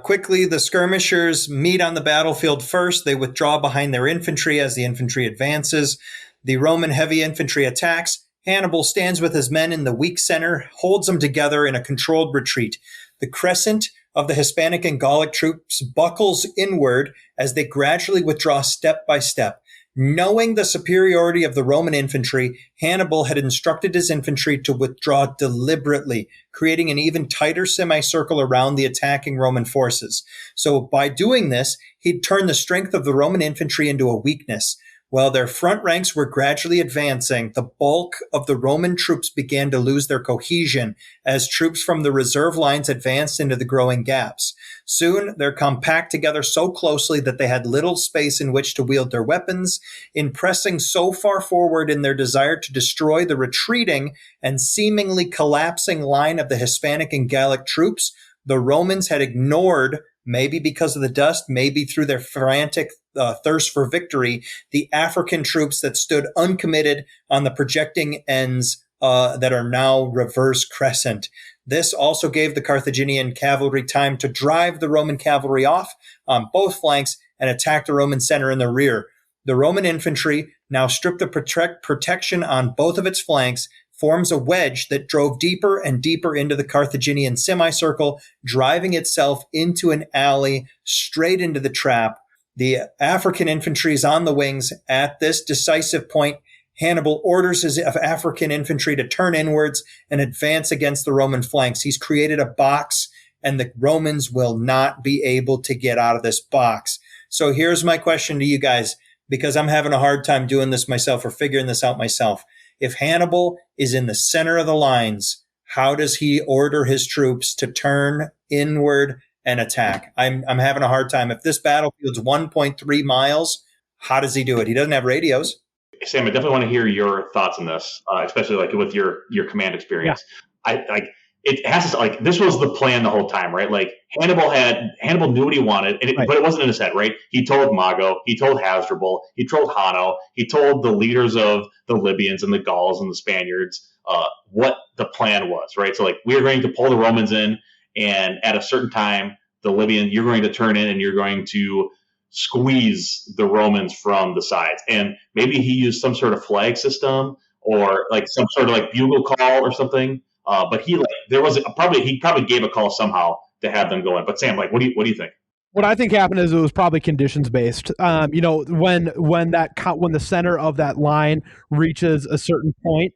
quickly, the skirmishers meet on the battlefield first. They withdraw behind their infantry as the infantry advances. The Roman heavy infantry attacks. Hannibal stands with his men in the weak center, holds them together in a controlled retreat. The crescent of the Hispanic and Gallic troops buckles inward as they gradually withdraw step by step. Knowing the superiority of the Roman infantry, Hannibal had instructed his infantry to withdraw deliberately, creating an even tighter semicircle around the attacking Roman forces. So by doing this, he'd turned the strength of the Roman infantry into a weakness. While their front ranks were gradually advancing, the bulk of the Roman troops began to lose their cohesion as troops from the reserve lines advanced into the growing gaps. Soon, they're compact together so closely that they had little space in which to wield their weapons. In pressing so far forward in their desire to destroy the retreating and seemingly collapsing line of the Hispanic and Gallic troops, the Romans had ignored, maybe because of the dust, maybe through their frantic thirst for victory, the African troops that stood uncommitted on the projecting ends that are now reverse crescent. This also gave the Carthaginian cavalry time to drive the Roman cavalry off on both flanks and attack the Roman center in the rear. The Roman infantry, now stripped of protection on both of its flanks, forms a wedge that drove deeper and deeper into the Carthaginian semicircle, driving itself into an alley straight into the trap. The African infantry is on the wings. At this decisive point, Hannibal orders his African infantry to turn inwards and advance against the Roman flanks. He's created a box, and the Romans will not be able to get out of this box. So here's my question to you guys, because I'm having a hard time doing this myself or figuring this out myself. If Hannibal is in the center of the lines, how does he order his troops to turn inward and attack? I'm having a hard time. If this battlefield's 1.3 miles, how does he do it? He doesn't have radios. Sam, I definitely want to hear your thoughts on this, especially like with your command experience. Yeah. It has to, like, this was the plan the whole time, right? Like Hannibal knew what he wanted, but it wasn't in his head, right? He told Mago, he told Hasdrubal, he told Hanno, he told the leaders of the Libyans and the Gauls and the Spaniards what the plan was, right? So like, we're going to pull the Romans in, and at a certain time, the Libyan, you're going to turn in and you're going to squeeze the Romans from the sides. And maybe he used some sort of flag system or like some sort of like bugle call or something. But he probably gave a call somehow to have them go in. But Sam, like, what do you think? What I think happened is it was probably conditions based. When the center of that line reaches a certain point,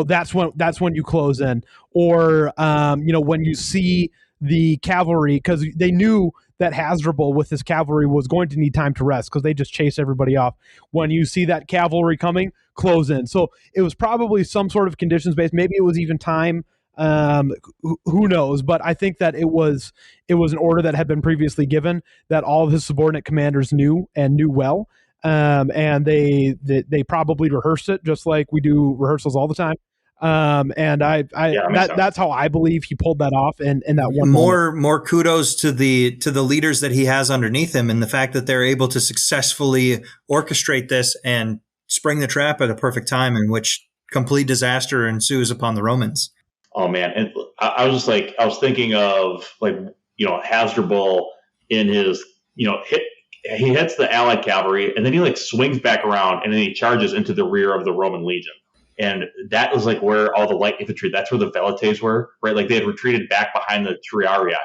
that's when you close in, or when you see the cavalry, because they knew that Hasdrubal with his cavalry was going to need time to rest because they just chased everybody off. When you see that cavalry coming, close in. So it was probably some sort of conditions based. Maybe it was even time. Who knows? But I think that it was an order that had been previously given that all of his subordinate commanders knew well, and they probably rehearsed it just like we do rehearsals all the time. That's how I believe he pulled that off. And that one more kudos to the leaders that he has underneath him, and the fact that they're able to successfully orchestrate this and spring the trap at a perfect time in which complete disaster ensues upon the Romans. Oh man, and I was thinking of Hasdrubal in his he hits the Allied cavalry and then he like swings back around and then he charges into the rear of the Roman legion. And that was like where all the light infantry, that's where the velites were, right? Like they had retreated back behind the triarii.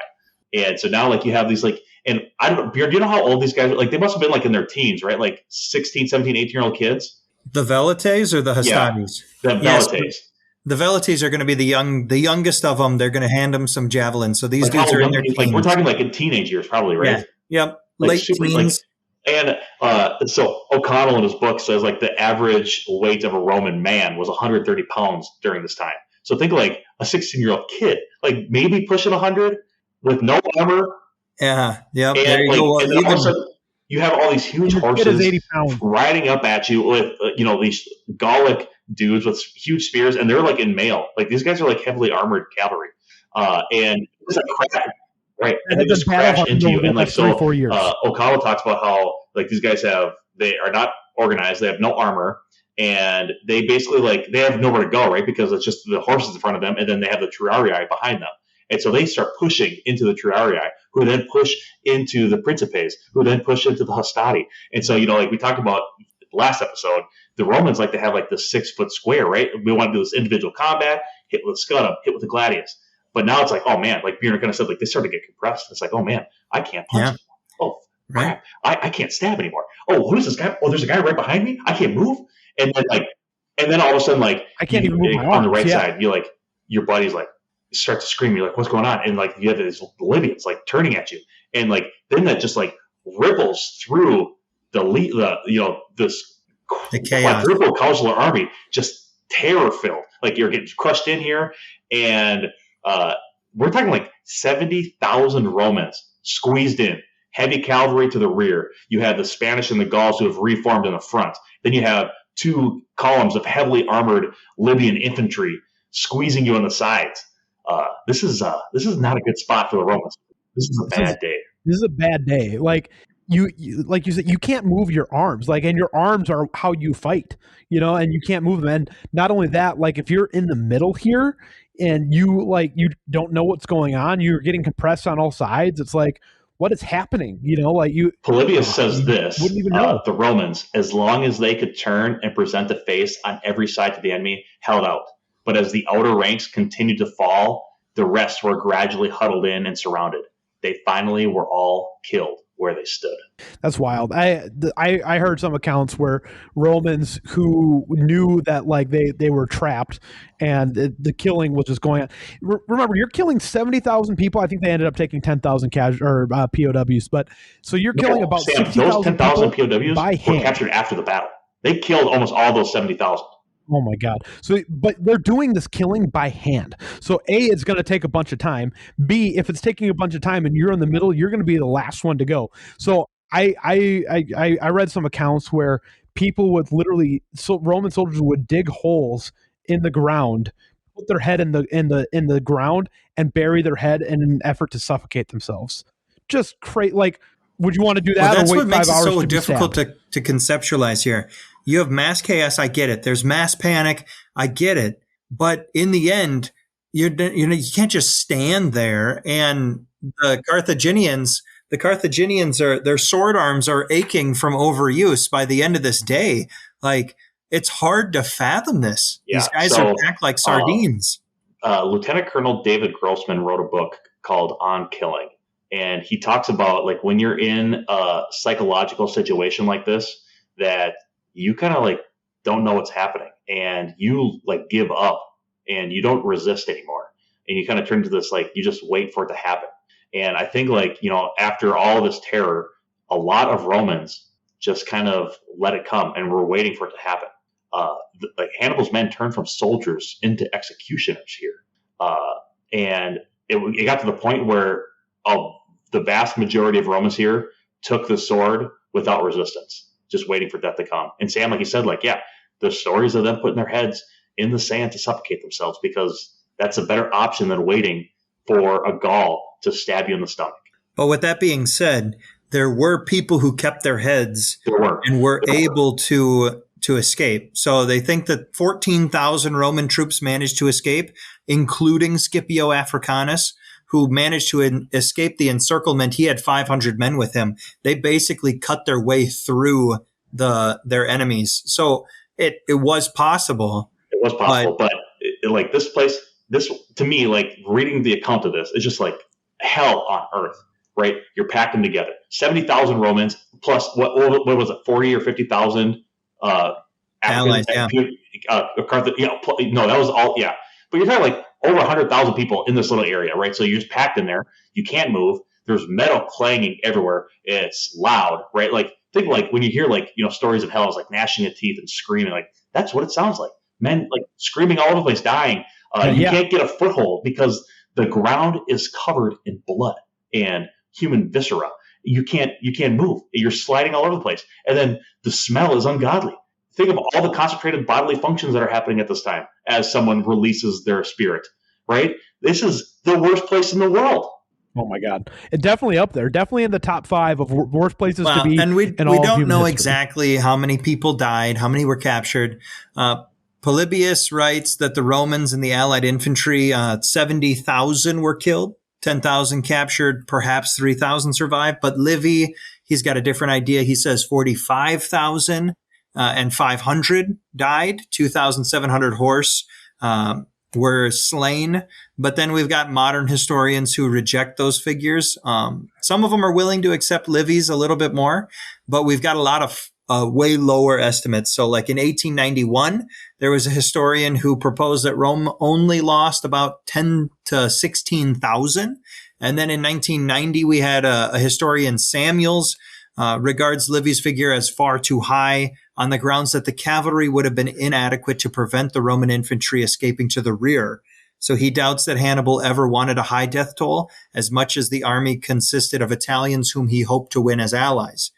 And so now like you have these like, and I don't know, Bjorn, do you know how old these guys are? Like they must have been like in their teens, right? Like 16, 17, 18-year-old kids. The velites or the hastanis? Yeah, the velites. The velites are going to be the youngest of them. They're going to hand them some javelins. So these dudes are in their teens. Like we're talking like in teenage years, probably, right? Yeah. Yep. Like late teens. And so O'Connell in his book says like the average weight of a Roman man was 130 pounds during this time. So think like a 16-year-old kid, like maybe pushing 100 with no armor. Yeah. Yeah. And, there you go. And then all of a sudden, you have all these huge horses 80 pounds. riding up at you with these Gallic dudes with huge spears, and they're like in mail. Like these guys are like heavily armored cavalry, and it's a crash, right? And they just crash into you. And like so, O'Connell talks about how like these guys they are not organized, they have no armor, and they basically like they have nowhere to go, right? Because it's just the horses in front of them, and then they have the triarii behind them. And so they start pushing into the Triarii, who then push into the Principes, who then push into the Hastati. And so, like we talked about last episode, the Romans like to have like this 6 foot square, right? We want to do this individual combat, hit with a scuttum, hit with a gladius. But now it's like, oh man, like Bjorn kind of said, like they start to get compressed. It's like, oh man, I can't punch anymore. Oh crap, I can't stab anymore. Oh, who's this guy? Oh, there's a guy right behind me. I can't move. And then all of a sudden, like I can't even move my on the arms, right side, you like your buddy's like starts to scream. You're like, what's going on? And like you have these Libyans like turning at you, and like then that just like ripples through this quadruple consular army, just terror filled. Like you're getting crushed in here, and we're talking like 70,000 Romans squeezed in, heavy cavalry to the rear. You have the Spanish and the Gauls who have reformed in the front. Then you have 2 columns of heavily armored Libyan infantry squeezing you on the sides. This is not a good spot for the Romans. This is a bad day. This is a bad day. Like you like you said, you can't move your arms. Like, and your arms are how you fight. And you can't move them. And not only that, like if you're in the middle here and you don't know what's going on, you're getting compressed on all sides. It's like, what is happening? Polybius says this, wouldn't even know. The Romans, as long as they could turn and present a face on every side to the enemy, held out. But as the outer ranks continued to fall, the rest were gradually huddled in and surrounded. They finally were all killed where they stood. That's wild. I heard some accounts where Romans who knew that like they were trapped and the killing was just going on. Remember, you're killing 70,000 people. I think they ended up taking 10,000 POWs. But so you're killing about 60,000 those 10,000 POWs by hand. Were captured after the battle. They killed almost all those 70,000. Oh my God. So, but they're doing this killing by hand. So A, it's going to take a bunch of time. B, if it's taking a bunch of time and you're in the middle, you're going to be the last one to go. So I read some accounts where people would Roman soldiers would dig holes in the ground, put their head in the ground and bury their head in an effort to suffocate themselves. Just crazy. Like, would you want to do that? Well, that's or wait what makes 5 hours it so to difficult to conceptualize here. You have mass chaos. I get it. There's mass panic. I get it. But in the end, you can't just stand there. And the Carthaginians their sword arms are aching from overuse by the end of this day. Like, it's hard to fathom this. Yeah, these guys are packed like sardines. Lieutenant Colonel David Grossman wrote a book called On Killing. And he talks about like when you're in a psychological situation like this, that you kind of like don't know what's happening and you like give up and you don't resist anymore. And you kind of turn to this, like, you just wait for it to happen. And I think like, after all of this terror, a lot of Romans just kind of let it come and were waiting for it to happen. Like Hannibal's men turned from soldiers into executioners here. And it got to the point where the vast majority of Romans here took the sword without resistance, just waiting for death to come. And Sam, like you said, like, yeah, the stories of them putting their heads in the sand to suffocate themselves, because that's a better option than waiting for a Gaul to stab you in the stomach. But with that being said, there were people who kept their heads and were able to escape. So they think that 14,000 Roman troops managed to escape, including Scipio Africanus, who managed to escape the encirclement. He had 500 men with him. They basically cut their way through their enemies. So it was possible. It was possible, but like this place, this to me, like reading the account of this, it's just like hell on earth, right? You're packed them together. 70,000 Romans plus what was it, 40 or 50,000 allies? Yeah. No, that was all. Yeah, but you're talking like over 100,000 people in this little area, right? So you're just packed in there. You can't move. There's metal clanging everywhere. It's loud, right? Like think like when you hear like stories of hell, it's like gnashing of teeth and screaming. Like that's what it sounds like. Men like screaming all over the place, dying. You can't get a foothold because the ground is covered in blood and human viscera. You can't move. You're sliding all over the place, and then the smell is ungodly. Think of all the concentrated bodily functions that are happening at this time as someone releases their spirit, right? This is the worst place in the world. Oh my God. It's definitely up there. Definitely in the top 5 of worst places to be. And we don't know exactly how many people died, how many were captured. Polybius writes that the Romans and the Allied infantry, 70,000 were killed, 10,000 captured, perhaps 3,000 survived. But Livy, he's got a different idea. He says 45,000 and 500 died, 2,700 horse were slain. But then we've got modern historians who reject those figures. Some of them are willing to accept Livy's a little bit more, but we've got a lot of way lower estimates. So like in 1891, there was a historian who proposed that Rome only lost about 10 to 16,000. And then in 1990, we had a historian, Samuels, regards Livy's figure as far too high on the grounds that the cavalry would have been inadequate to prevent the Roman infantry escaping to the rear. So he doubts that Hannibal ever wanted a high death toll as much as the army consisted of Italians whom he hoped to win as allies.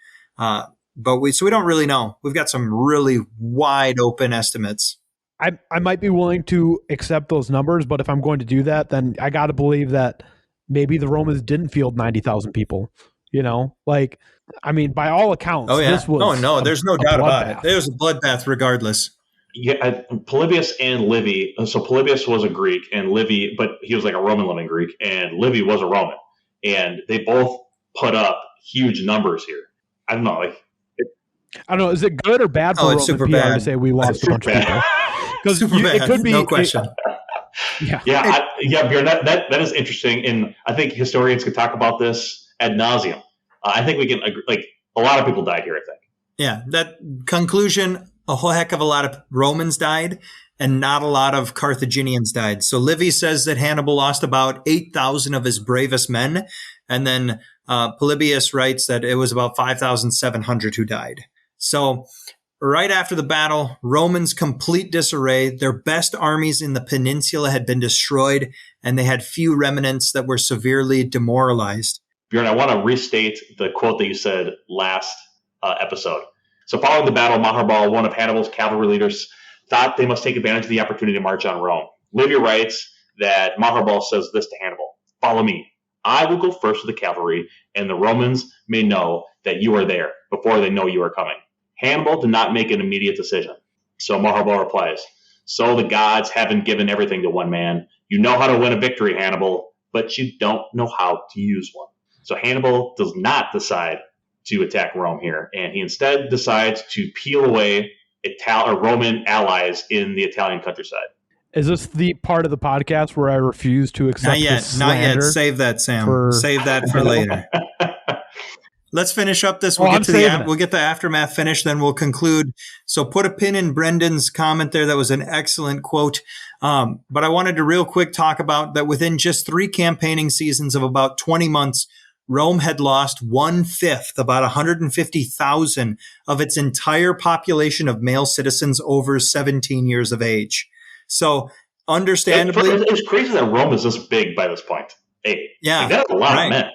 So we don't really know. We've got some really wide open estimates. I might be willing to accept those numbers, but if I'm going to do that, then I got to believe that maybe the Romans didn't field 90,000 people. By all accounts, this was there's no doubt about it. There was a bloodbath regardless. Yeah, Polybius and Livy. So Polybius was a Greek, and Livy, but he was like a Roman living Greek, and Livy was a Roman, and they both put up huge numbers here. I don't know, Is it good or bad for Roman PR bad. To say we lost a bunch of people? Because it could be no question. Bjorn, that is interesting, and I think historians could talk about this ad nauseum. I think we can agree, a lot of people died here. I think. Yeah, that conclusion. A whole heck of a lot of Romans died, and not a lot of Carthaginians died. So Livy says that Hannibal lost about 8,000 of his bravest men, and then Polybius writes that it was about 5,700 who died. So right after the battle, Romans complete disarray. Their best armies in the peninsula had been destroyed, and they had few remnants that were severely demoralized. Bjorn, I want to restate the quote that you said last episode. So following the battle, Hannibal, one of Hannibal's cavalry leaders, thought they must take advantage of the opportunity to march on Rome. Livy writes that Hannibal says this to Hannibal: "Follow me. I will go first with the cavalry, and the Romans may know that you are there before they know you are coming." Hannibal did not make an immediate decision. So Hannibal replies, "So the gods haven't given everything to one man. You know how to win a victory, Hannibal, but you don't know how to use one." So Hannibal does not decide to attack Rome here, and he instead decides to peel away Roman allies in the Italian countryside. Is this the part of the podcast where I refuse to accept Not yet. slander? Not yet. Save that, Sam. Save that for later. Let's finish up this. We'll get the aftermath finished, then we'll conclude. So put a pin in Brendan's comment there. That was an excellent quote. But I wanted to real quick talk about that within just 3 campaigning seasons of about 20 months, Rome had lost 1/5, about 150,000 of its entire population of male citizens over 17 years of age. So understandably, it's crazy that Rome is this big by this point. That's a lot of men.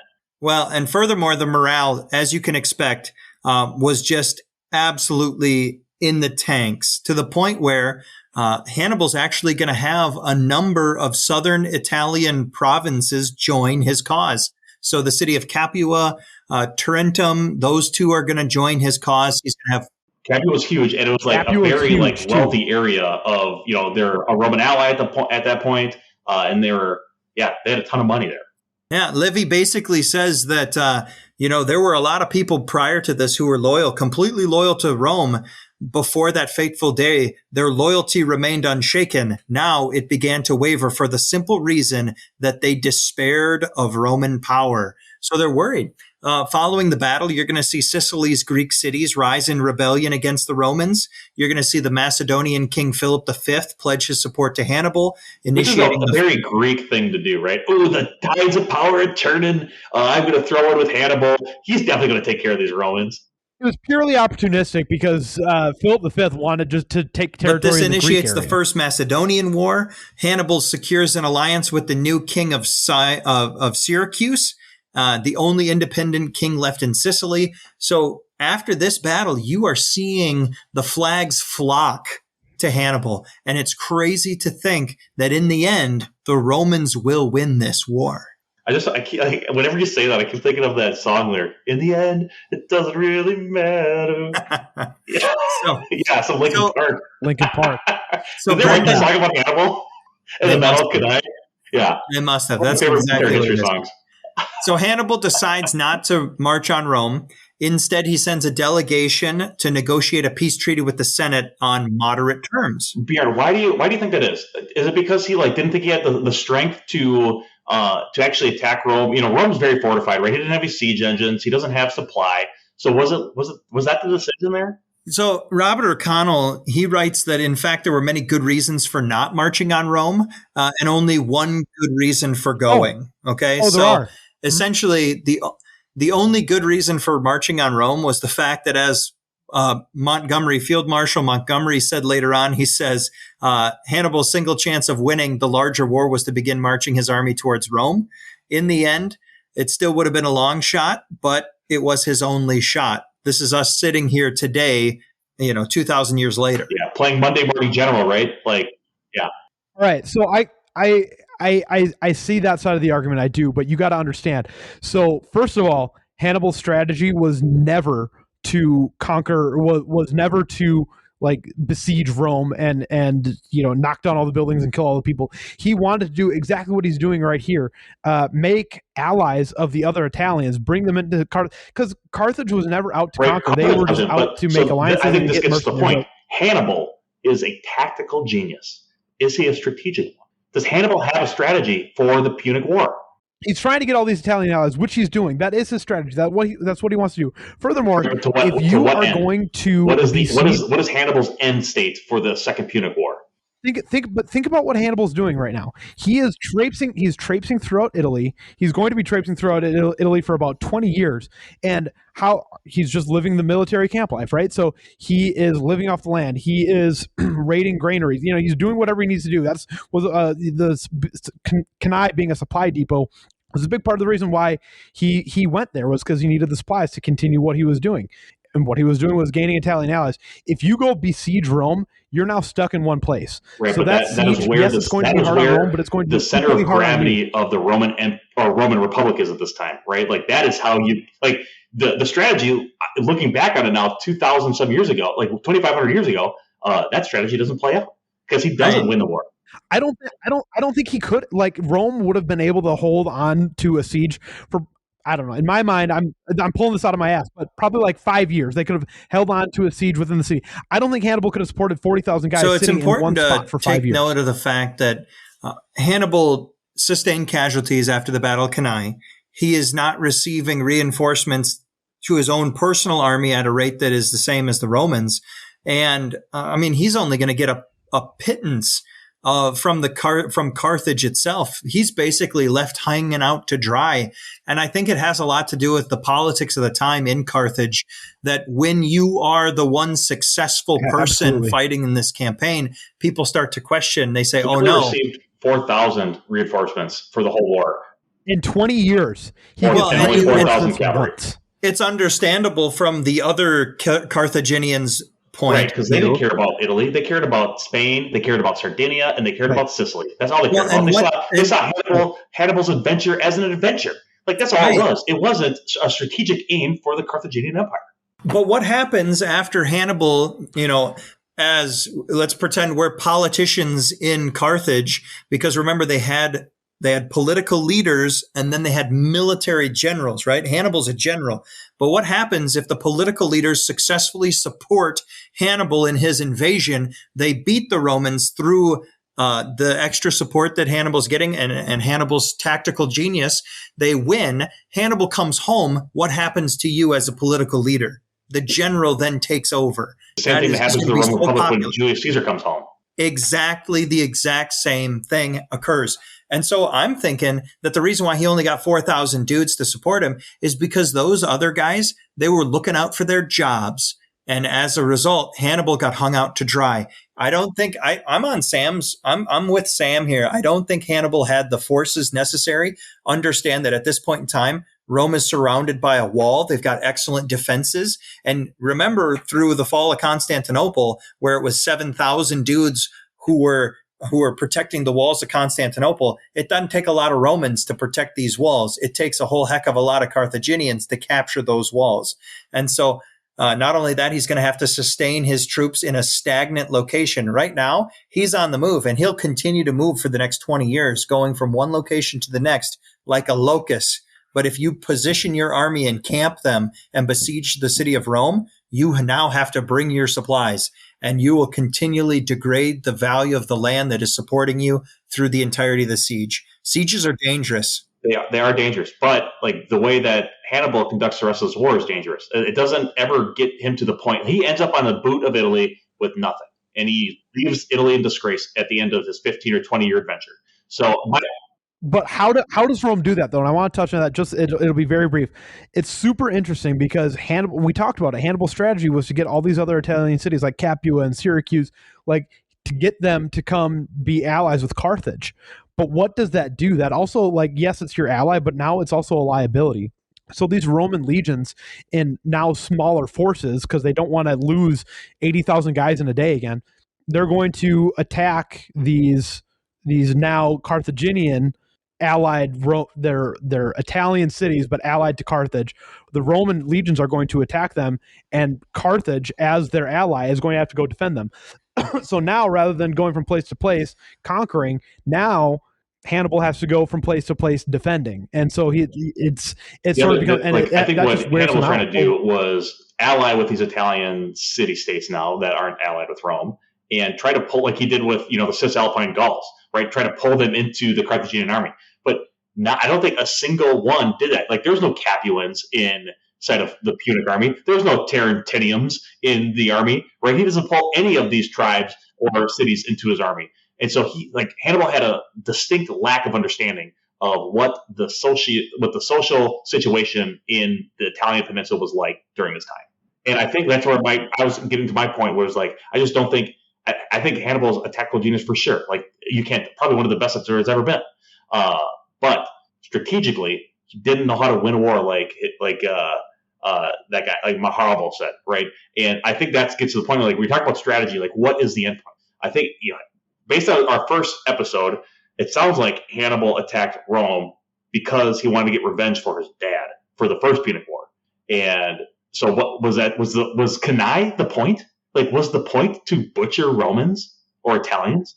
Well, and furthermore, the morale, as you can expect, was just absolutely in the tanks, to the point where Hannibal's actually going to have a number of southern Italian provinces join his cause. So the city of Capua, Tarentum, those two are going to join his cause. He's going to have Capua was huge, and it was like Capua a very wealthy area of, they're a Roman ally at that point, and they had a ton of money there. Yeah, Livy basically says that there were a lot of people prior to this who were completely loyal to Rome. Before that fateful day, their loyalty remained unshaken. Now it began to waver for the simple reason that they despaired of Roman power. So they're worried. Following the battle, you're going to see Sicily's Greek cities rise in rebellion against the Romans. You're going to see the Macedonian King Philip V pledge his support to Hannibal, initiating a very Greek thing to do, right? Oh, the tides of power are turning. I'm going to throw in with Hannibal. He's definitely going to take care of these Romans. It was purely opportunistic because Philip V wanted just to take territory. But this initiates the First Macedonian War. Hannibal secures an alliance with the new king of Syracuse, the only independent king left in Sicily. So after this battle, you are seeing the flags flock to Hannibal. And it's crazy to think that in the end, the Romans will win this war. Whenever you say that, I keep thinking of that song lyric. In the end, it doesn't really matter. Yeah, some Linkin Park. Linkin Park. Did they write that song about Hannibal in the Battle of Cannae? Yeah, they must have. One That's of my favorite exactly what it history is. songs. So Hannibal decides not to march on Rome. Instead, he sends a delegation to negotiate a peace treaty with the Senate on moderate terms. Bjorn, why do you think that is? Is it because he didn't think he had the strength to actually attack Rome? Rome's very fortified, right? He didn't have any siege engines. He doesn't have supply. So was that the decision there? So Robert O'Connell, he writes that in fact there were many good reasons for not marching on Rome, and only one good reason for going. Okay, there are. Essentially the only good reason for marching on Rome was the fact that, as Field Marshal Montgomery said later on, he says Hannibal's single chance of winning the larger war was to begin marching his army towards Rome. In the end, it still would have been a long shot, but it was his only shot. This is us sitting here today, 2,000 years later. Yeah, playing Monday Morning General, right? Yeah. Right. So I see that side of the argument. I do, but you got to understand. So first of all, Hannibal's strategy was never to conquer, was never to besiege Rome and knock down all the buildings and kill all the people. He wanted to do exactly what he's doing right here, make allies of the other Italians, bring them into Carthage, because Carthage was never out to conquer. They were just out to make alliances. I think this gets to the point. Hannibal is a tactical genius. Is he a strategic one? Does Hannibal have a strategy for the Punic War? He's trying to get all these Italian allies, which he's doing. That is his strategy. That's what he wants to do. Furthermore, if you are going to, what is Hannibal's end state for the Second Punic War? Think about what Hannibal's doing right now. He's traipsing throughout Italy. He's going to be traipsing throughout Italy for about 20 years. And how he's just living the military camp life, right? So he is living off the land. He is raiding granaries. He's doing whatever he needs to do. That's the Cannae being a supply depot was a big part of the reason why he went there, was because he needed the supplies to continue what he was doing. And what he was doing was gaining Italian allies. If you go besiege Rome, you're now stuck in one place. Right, so that is where it's going to be hard on Rome, but it's going to be the center of gravity of the Roman Republic is at this time, right? That is how you the strategy. Looking back on it now, 2,000 some years ago, 2,500 years ago, that strategy doesn't play out because he doesn't win the war. I don't think he could. Rome would have been able to hold on to a siege for, I don't know. In my mind, I'm pulling this out of my ass, but probably 5 years. They could have held on to a siege within the city. I don't think Hannibal could have supported 40,000 guys sitting in one spot for 5 years. So it's important to take note of the fact that Hannibal sustained casualties after the Battle of Cannae. He is not receiving reinforcements to his own personal army at a rate that is the same as the Romans. And he's only going to get a pittance from Carthage itself. He's basically left hanging out to dry. And I think it has a lot to do with the politics of the time in Carthage, that when you are the one successful person fighting in this campaign, people start to question. They say, he received 4,000 reinforcements for the whole war. In 20 years. He only 4,000 cavalry. It's understandable from the other Carthaginians' point. Right, because they didn't care about Italy. They cared about Spain. They cared about Sardinia, and they cared about Sicily. That's all they cared about. They saw Hannibal's adventure as an adventure. That's all it was. It wasn't a strategic aim for the Carthaginian Empire. But what happens after Hannibal, as let's pretend we're politicians in Carthage, because remember they had political leaders and then they had military generals, right? Hannibal's a general. But what happens if the political leaders successfully support Hannibal in his invasion? They beat the Romans through the extra support that Hannibal's getting and Hannibal's tactical genius. They win. Hannibal comes home. What happens to you as a political leader? The general then takes over. The same thing that happens to the Roman Republic when Julius Caesar comes home. Exactly the exact same thing occurs. And so I'm thinking that the reason why he only got 4,000 dudes to support him is because those other guys, they were looking out for their jobs. And as a result, Hannibal got hung out to dry. I don't think I'm with Sam here. I don't think Hannibal had the forces necessary. Understand that at this point in time, Rome is surrounded by a wall. They've got excellent defenses. And remember through the fall of Constantinople, where it was 7,000 dudes who were who are protecting the walls of Constantinople, it doesn't take a lot of Romans to protect these walls. It takes a whole heck of a lot of Carthaginians to capture those walls. And so not only that, he's going to have to sustain his troops in a stagnant location. Right now, he's on the move, and he'll continue to move for the next 20 years, going from one location to the next like a locust. But if you position your army and camp them and besiege the city of Rome, you now have to bring your supplies, and you will continually degrade the value of the land that is supporting you through the entirety of the siege. Sieges are dangerous. They are dangerous, but like the way that Hannibal conducts the rest of his war is dangerous. It doesn't ever get him to the point. He ends up on the boot of Italy with nothing, and he leaves Italy in disgrace at the end of his 15 or 20-year adventure. So But how does Rome do that, though? And I want to touch on that. Just it'll be very brief. It's super interesting because Hannibal. We talked about it. Hannibal's strategy was to get all these other Italian cities like Capua and Syracuse, like to get them to come be allies with Carthage. But what does that do? That also, like, yes, it's your ally, but now it's also a liability. So these Roman legions in now smaller forces, because they don't want to lose 80,000 guys in a day again, they're going to attack these now Carthaginian allied they're Italian cities but allied to Carthage. The Roman legions are going to attack them, and Carthage, as their ally, is going to have to go defend them. So now, rather than going from place to place conquering, now Hannibal has to go from place to place defending, and so it's sort of become. And I think what Hannibal was trying to do was ally with these Italian city-states now that aren't allied with Rome, and try to pull, like he did with the Cisalpine Gauls, right? Try to pull them into the Carthaginian army. But I don't think a single one did that. Like, there's no Capuans inside of the Punic army. There's no Tarentinians in the army, right? He doesn't pull any of these tribes or cities into his army. And so Hannibal had a distinct lack of understanding of what the social situation in the Italian peninsula was like during this time. And I think that's where I was getting to my point, where it's like, I just don't think, I think Hannibal's a tactical genius for sure. Like, you can't, probably one of the best there's ever been. But strategically, he didn't know how to win a war like that guy, like Hannibal said, right? And I think that gets to the point where, like, we talk about strategy, like, what is the end point? I think, based on our first episode, it sounds like Hannibal attacked Rome because he wanted to get revenge for his dad for the First Punic War. And so, what was that? Was Cannae the point? Like, was the point to butcher Romans or Italians?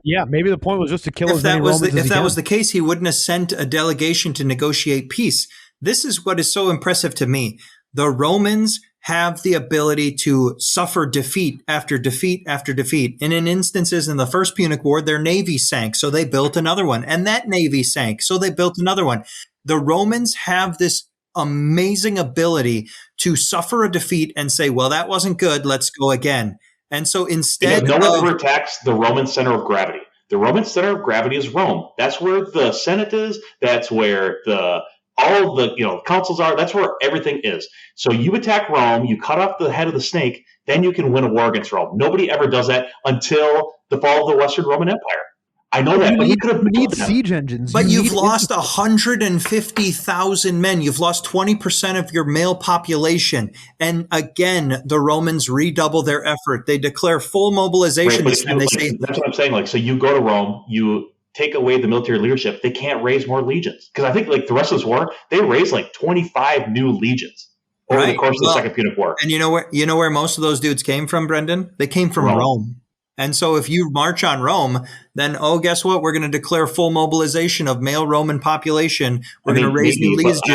Yeah, maybe the point was just to kill as many Romans as he can. If that was the case, he wouldn't have sent a delegation to negotiate peace. This is what is so impressive to me. The Romans have the ability to suffer defeat after defeat after defeat. And in instances in the First Punic War, their navy sank, so they built another one. And that navy sank, so they built another one. The Romans have this amazing ability to suffer a defeat and say, well, that wasn't good, let's go again. And so instead, no one ever attacks the Roman center of gravity. The Roman center of gravity is Rome. That's where the Senate is. That's where all the councils are. That's where everything is. So you attack Rome, you cut off the head of the snake, then you can win a war against Rome. Nobody ever does that until the fall of the Western Roman Empire. I know that. You need siege engines. But you've lost 150,000 men. You've lost 20% of your male population. And again, the Romans redouble their effort. They declare full mobilization. Right, and they say, that's what I'm saying. Like, so you go to Rome, you take away the military leadership. They can't raise more legions. Because I think, like, the rest of this war, they raised like 25 new legions over the course of the Second Punic War. And you know where most of those dudes came from, Brendan? They came from Rome. And so if you march on Rome, then, guess what? We're going to declare full mobilization of male Roman population. We're going to raise new legions.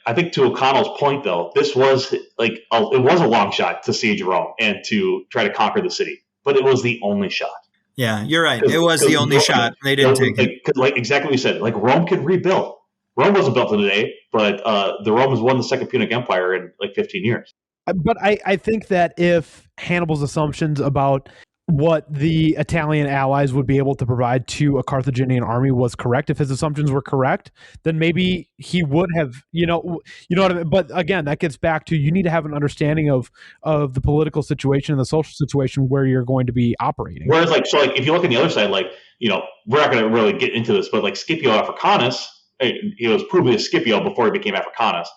I think to O'Connell's point, though, this was it was a long shot to siege Rome and to try to conquer the city, but it was the only shot. Yeah, you're right. It was the only shot. They didn't take it. Like exactly what you said. Like, Rome could rebuild. Rome wasn't built in a day, but the Romans won the Second Punic Empire in like 15 years. But I think that if Hannibal's assumptions about what the Italian allies would be able to provide to a Carthaginian army was correct, if his assumptions were correct, then maybe he would have, you know what I mean? But again, that gets back to, you need to have an understanding of the political situation and the social situation where you're going to be operating. Whereas, if you look on the other side, we're not going to really get into this, but like Scipio Africanus, he was Publius Scipio before he became Africanus.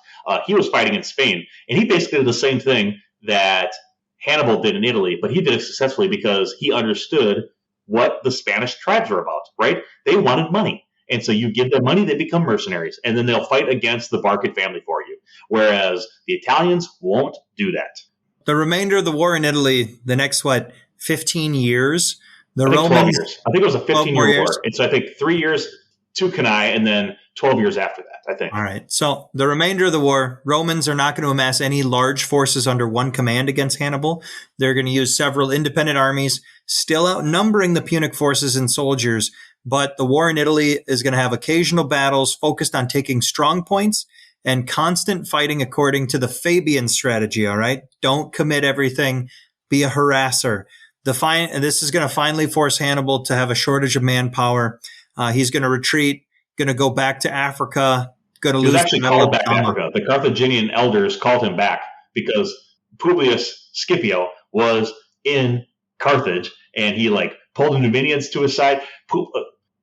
He was fighting in Spain, and he basically did the same thing that Hannibal did in Italy, but he did it successfully because he understood what the Spanish tribes were about, right? They wanted money. And so you give them money, they become mercenaries, and then they'll fight against the Barca family for you. Whereas the Italians won't do that. The remainder of the war in Italy, the next, 15 years? The I think Romans, 12 years. I think it was a 15-year war. years. And so I think 3 years to Cannae and then 12 years after that, I think. All right. So the remainder of the war, Romans are not going to amass any large forces under one command against Hannibal. They're going to use several independent armies, still outnumbering the Punic forces in soldiers. But the war in Italy is going to have occasional battles focused on taking strong points and constant fighting according to the Fabian strategy. All right. Don't commit everything. Be a harasser. This is going to finally force Hannibal to have a shortage of manpower. He's going to retreat, going to go back to Africa, going to lose. He was actually called back to Africa. The Carthaginian elders called him back because Publius Scipio was in Carthage, and he pulled the Numidians to his side.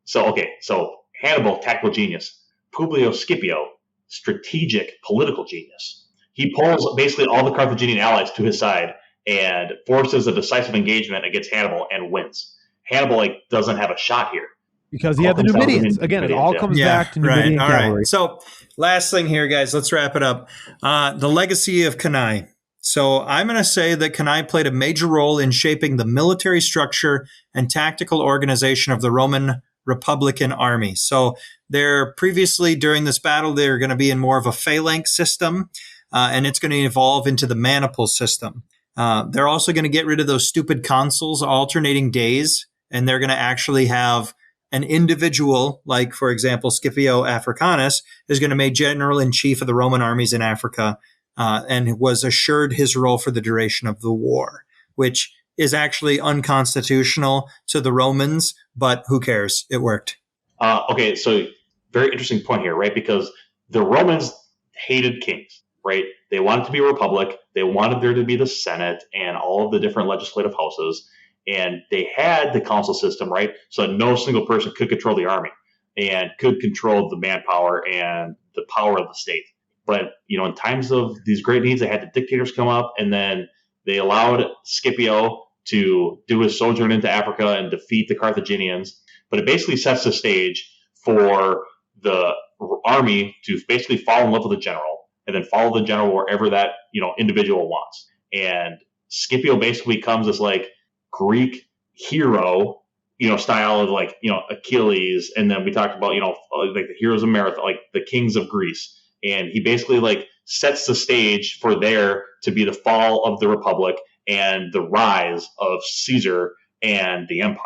So Hannibal, tactical genius. Publius Scipio, strategic political genius. He pulls basically all the Carthaginian allies to his side and forces a decisive engagement against Hannibal and wins. Hannibal doesn't have a shot here. Because he had the Numidians. Again, it all comes back to Numidian cavalry. Right. So last thing here, guys, let's wrap it up. The legacy of Cannae. So I'm going to say that Cannae played a major role in shaping the military structure and tactical organization of the Roman Republican army. So they're previously, during this battle, they're going to be in more of a phalanx system, and it's going to evolve into the maniple system. They're also going to get rid of those stupid consuls alternating days, and they're going to actually have an individual, like, for example, Scipio Africanus, is going to make general-in-chief of the Roman armies in Africa, and was assured his role for the duration of the war, which is actually unconstitutional to the Romans, but who cares? It worked. Okay, so very interesting point here, right? Because the Romans hated kings, right? They wanted to be a republic. They wanted there to be the Senate and all of the different legislative houses. And they had the consul system, right? So no single person could control the army and could control the manpower and the power of the state. But, in times of these great needs, they had the dictators come up, and then they allowed Scipio to do his sojourn into Africa and defeat the Carthaginians. But it basically sets the stage for the army to basically fall in love with the general and then follow the general wherever that, individual wants. And Scipio basically becomes this Greek hero, style of Achilles. And then we talked about, the heroes of Marathon, the kings of Greece. And he basically sets the stage for there to be the fall of the Republic and the rise of Caesar and the empire.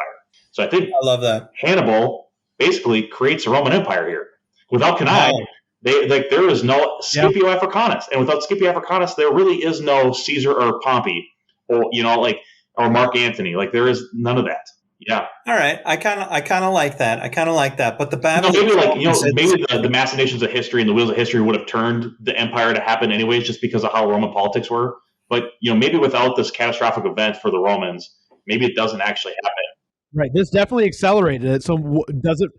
So I think I love that. Hannibal basically creates a Roman Empire here. Without Cannae, there is no Scipio Africanus. And without Scipio Africanus, there really is no Caesar or Pompey or, or Mark Antony. There is none of that. Yeah. All right. I kind of like that. But the battle, maybe the machinations of history and the wheels of history would have turned the empire to happen anyways, just because of how Roman politics were. But maybe without this catastrophic event for the Romans, maybe it doesn't actually happen. Right. This definitely accelerated it. So does it?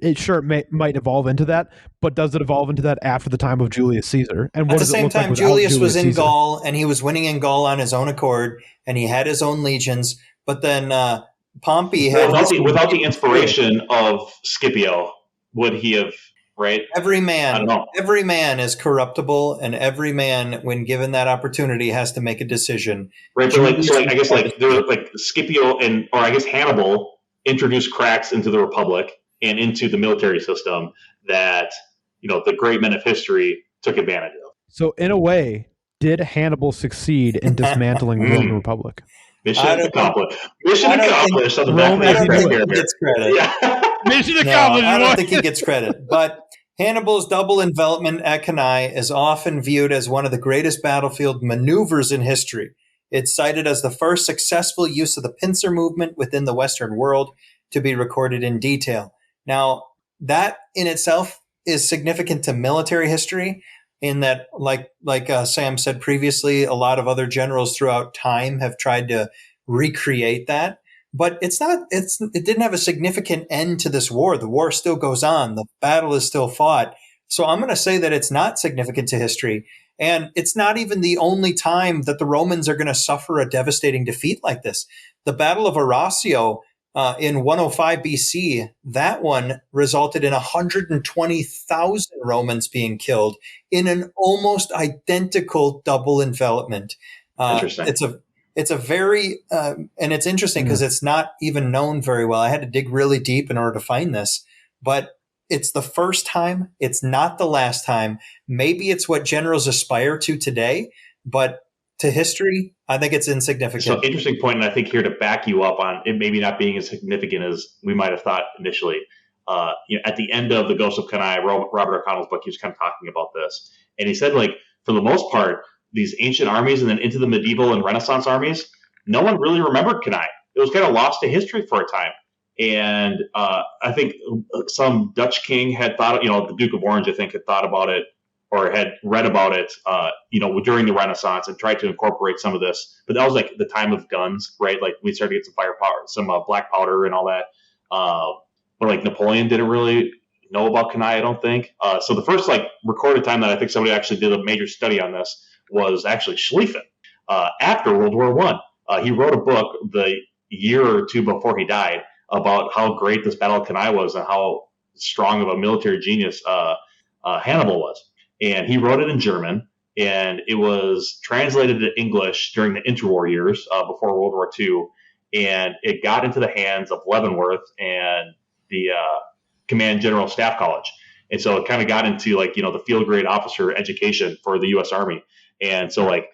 It sure might evolve into that, but does it evolve into that after the time of Julius Caesar? And what at the same time, Julius was in Gaul, and he was winning in Gaul on his own accord, and he had his own legions. But then Pompey had without the inspiration of Scipio, would he have? Right. Every man is corruptible, and every man, when given that opportunity, has to make a decision. Right. But I guess Scipio or I guess Hannibal introduced cracks into the Republic and into the military system that the great men of history took advantage of. So in a way, did Hannibal succeed in dismantling the Roman Republic? Mission accomplished. Mission accomplished. On the back of he gets credit. Yeah. Mission accomplished. I don't think he gets credit. But Hannibal's double envelopment at Cannae is often viewed as one of the greatest battlefield maneuvers in history. It's cited as the first successful use of the pincer movement within the Western world to be recorded in detail. Now, that in itself is significant to military history, in that, like Sam said previously, a lot of other generals throughout time have tried to recreate that. But it didn't have a significant end to this war. The war still goes on. The battle is still fought. So I'm going to say that it's not significant to history. And it's not even the only time that the Romans are going to suffer a devastating defeat like this. The Battle of Arasio in 105 BC, that one resulted in 120,000 Romans being killed in an almost identical double envelopment. Interesting. It's a very, and it's interesting because it's not even known very well. I had to dig really deep in order to find this, but it's the first time. It's not the last time. Maybe it's what generals aspire to today, but to history, I think it's insignificant. So interesting point, and I think here to back you up on it maybe not being as significant as we might have thought initially. At the end of The Ghost of Cannae, Robert O'Connell's book, he was kind of talking about this. And he said, like, for the most part, these ancient armies and then into the medieval and Renaissance armies, no one really remembered Cannae. It was kind of lost to history for a time. And I think some Dutch king had thought, the Duke of Orange, I think, had thought about it or had read about it, during the Renaissance and tried to incorporate some of this. But that was like the time of guns, right? Like we started to get some firepower, some black powder and all that. But like Napoleon didn't really know about Cannae, I don't think. So the first like recorded time that I think somebody actually did a major study on this was actually Schlieffen. After World War I, he wrote a book the year or two before he died about how great this Battle of Cannae was and how strong of a military genius Hannibal was. And he wrote it in German, and it was translated to English during the interwar years before World War II. And it got into the hands of Leavenworth and the Command General Staff College. And so it kind of got into like, the field grade officer education for the U.S. Army. And so like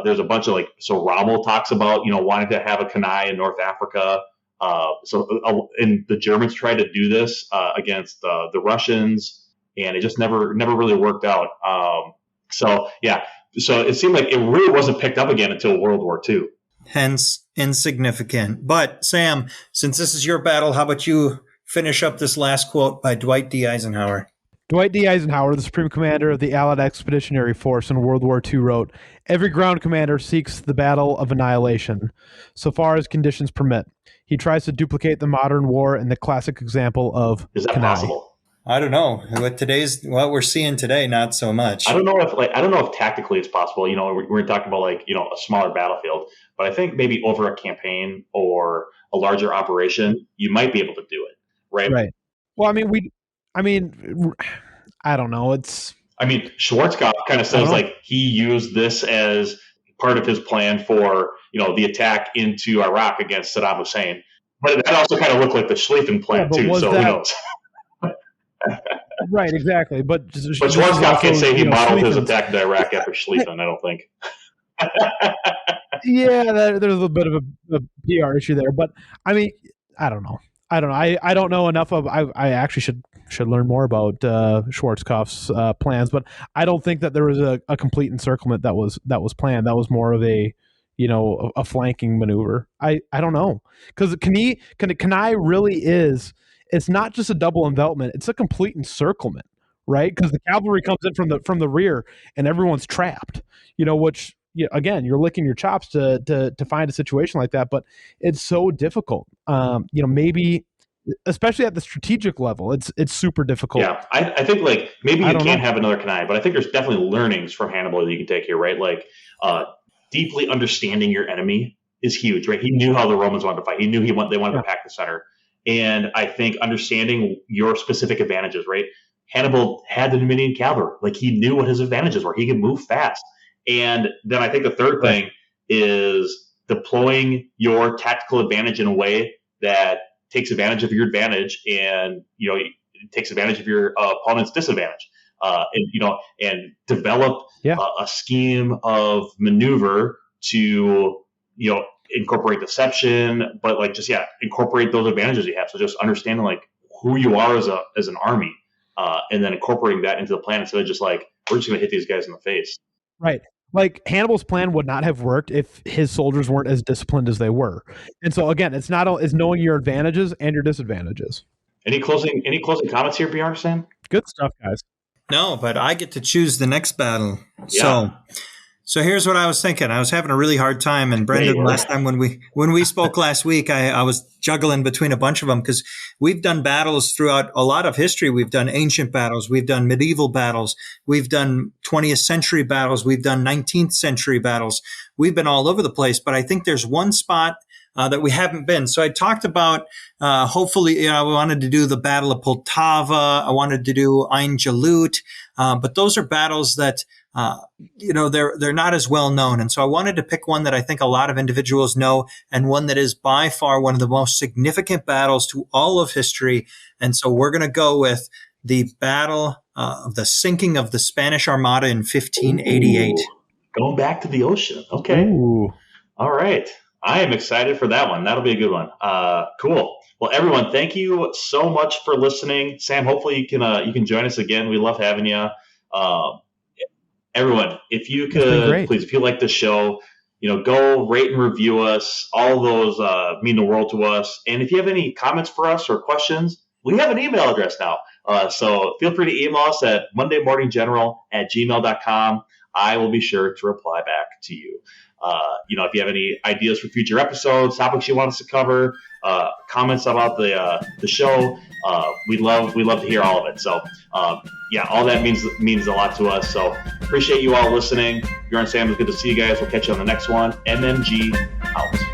there's a bunch of like, so Rommel talks about, wanting to have a Cannae in North Africa. And the Germans tried to do this against the Russians, and it just never really worked out. So it seemed like it really wasn't picked up again until World War II. Hence insignificant. But Sam, since this is your battle, how about you finish up this last quote by Dwight D. Eisenhower? Dwight D. Eisenhower, the Supreme Commander of the Allied Expeditionary Force in World War II, wrote, "Every ground commander seeks the battle of annihilation, so far as conditions permit. He tries to duplicate the modern war and the classic example of Is that Cannae." possible? I don't know. What we're seeing today, not so much. I don't know if tactically it's possible. We're talking about like, a smaller battlefield, but I think maybe over a campaign or a larger operation, you might be able to do it. Right. Right. Well, I don't know. Schwarzkopf kind of says like he used this as part of his plan for, the attack into Iraq against Saddam Hussein. But that also kind of looked like the Schlieffen plan too. So who knows? Right, exactly. But Schwarzkopf can't say he modeled his attack into Iraq after Schlieffen, I don't think. Yeah, there's a bit of a PR issue there. But I don't know. I don't know enough of. I actually should learn more about Schwarzkopf's plans, but I don't think that there was a complete encirclement that was planned. That was more of a flanking maneuver. I don't know, because Cannae really is. It's not just a double envelopment; it's a complete encirclement, right? Because the cavalry comes in from the rear, and everyone's trapped. Which again, you're licking your chops to find a situation like that, but it's so difficult. Maybe especially at the strategic level, it's super difficult. Yeah, I think like maybe you can't have another Cannae, but I think there's definitely learnings from Hannibal that you can take here, right? Like deeply understanding your enemy is huge, right? He knew how the Romans wanted to fight. He knew they wanted to pack the center. And I think understanding your specific advantages, right? Hannibal had the Numidian cavalry. Like he knew what his advantages were. He could move fast. And then I think the third thing is deploying your tactical advantage in a way that takes advantage of your advantage and, it takes advantage of your opponent's disadvantage. And develop a scheme of maneuver to, incorporate deception, but like just incorporate those advantages you have. So just understanding like who you are as an army, and then incorporating that into the plan instead of just like we're just going to hit these guys in the face. Right. Like Hannibal's plan would not have worked if his soldiers weren't as disciplined as they were. And so again, it's knowing your advantages and your disadvantages. Any closing comments here, Bjorn, Sam? Good stuff, guys. No, but I get to choose the next battle. Yeah. So here's what I was thinking. I was having a really hard time, and Brendan, last time when we spoke last week, I was juggling between a bunch of them because we've done battles throughout a lot of history. We've done ancient battles, we've done medieval battles, we've done 20th century battles, we've done 19th century battles. We've been all over the place, but I think there's one spot that we haven't been. So I talked about, hopefully, I wanted to do the Battle of Poltava. I wanted to do Ain Jalut. But those are battles that, they're not as well known. And so I wanted to pick one that I think a lot of individuals know and one that is by far one of the most significant battles to all of history. And so we're going to go with the Battle of the sinking of the Spanish Armada in 1588. Ooh, going back to the ocean. Okay. Ooh. All right. I am excited for that one. That'll be a good one. Cool. Well, everyone, thank you so much for listening. Sam, hopefully you can join us again. We love having you. Everyone, if you could, please, if you like the show, go rate and review us. All those mean the world to us. And if you have any comments for us or questions, we have an email address now. So feel free to email us at mondaymorninggeneral@gmail.com. I will be sure to reply back to you. If you have any ideas for future episodes, topics you want us to cover, comments about the show, we'd love to hear all of it. So, all that means a lot to us. So appreciate you all listening. Bjorn, Sam, it's good to see you guys. We'll catch you on the next one. MMG out.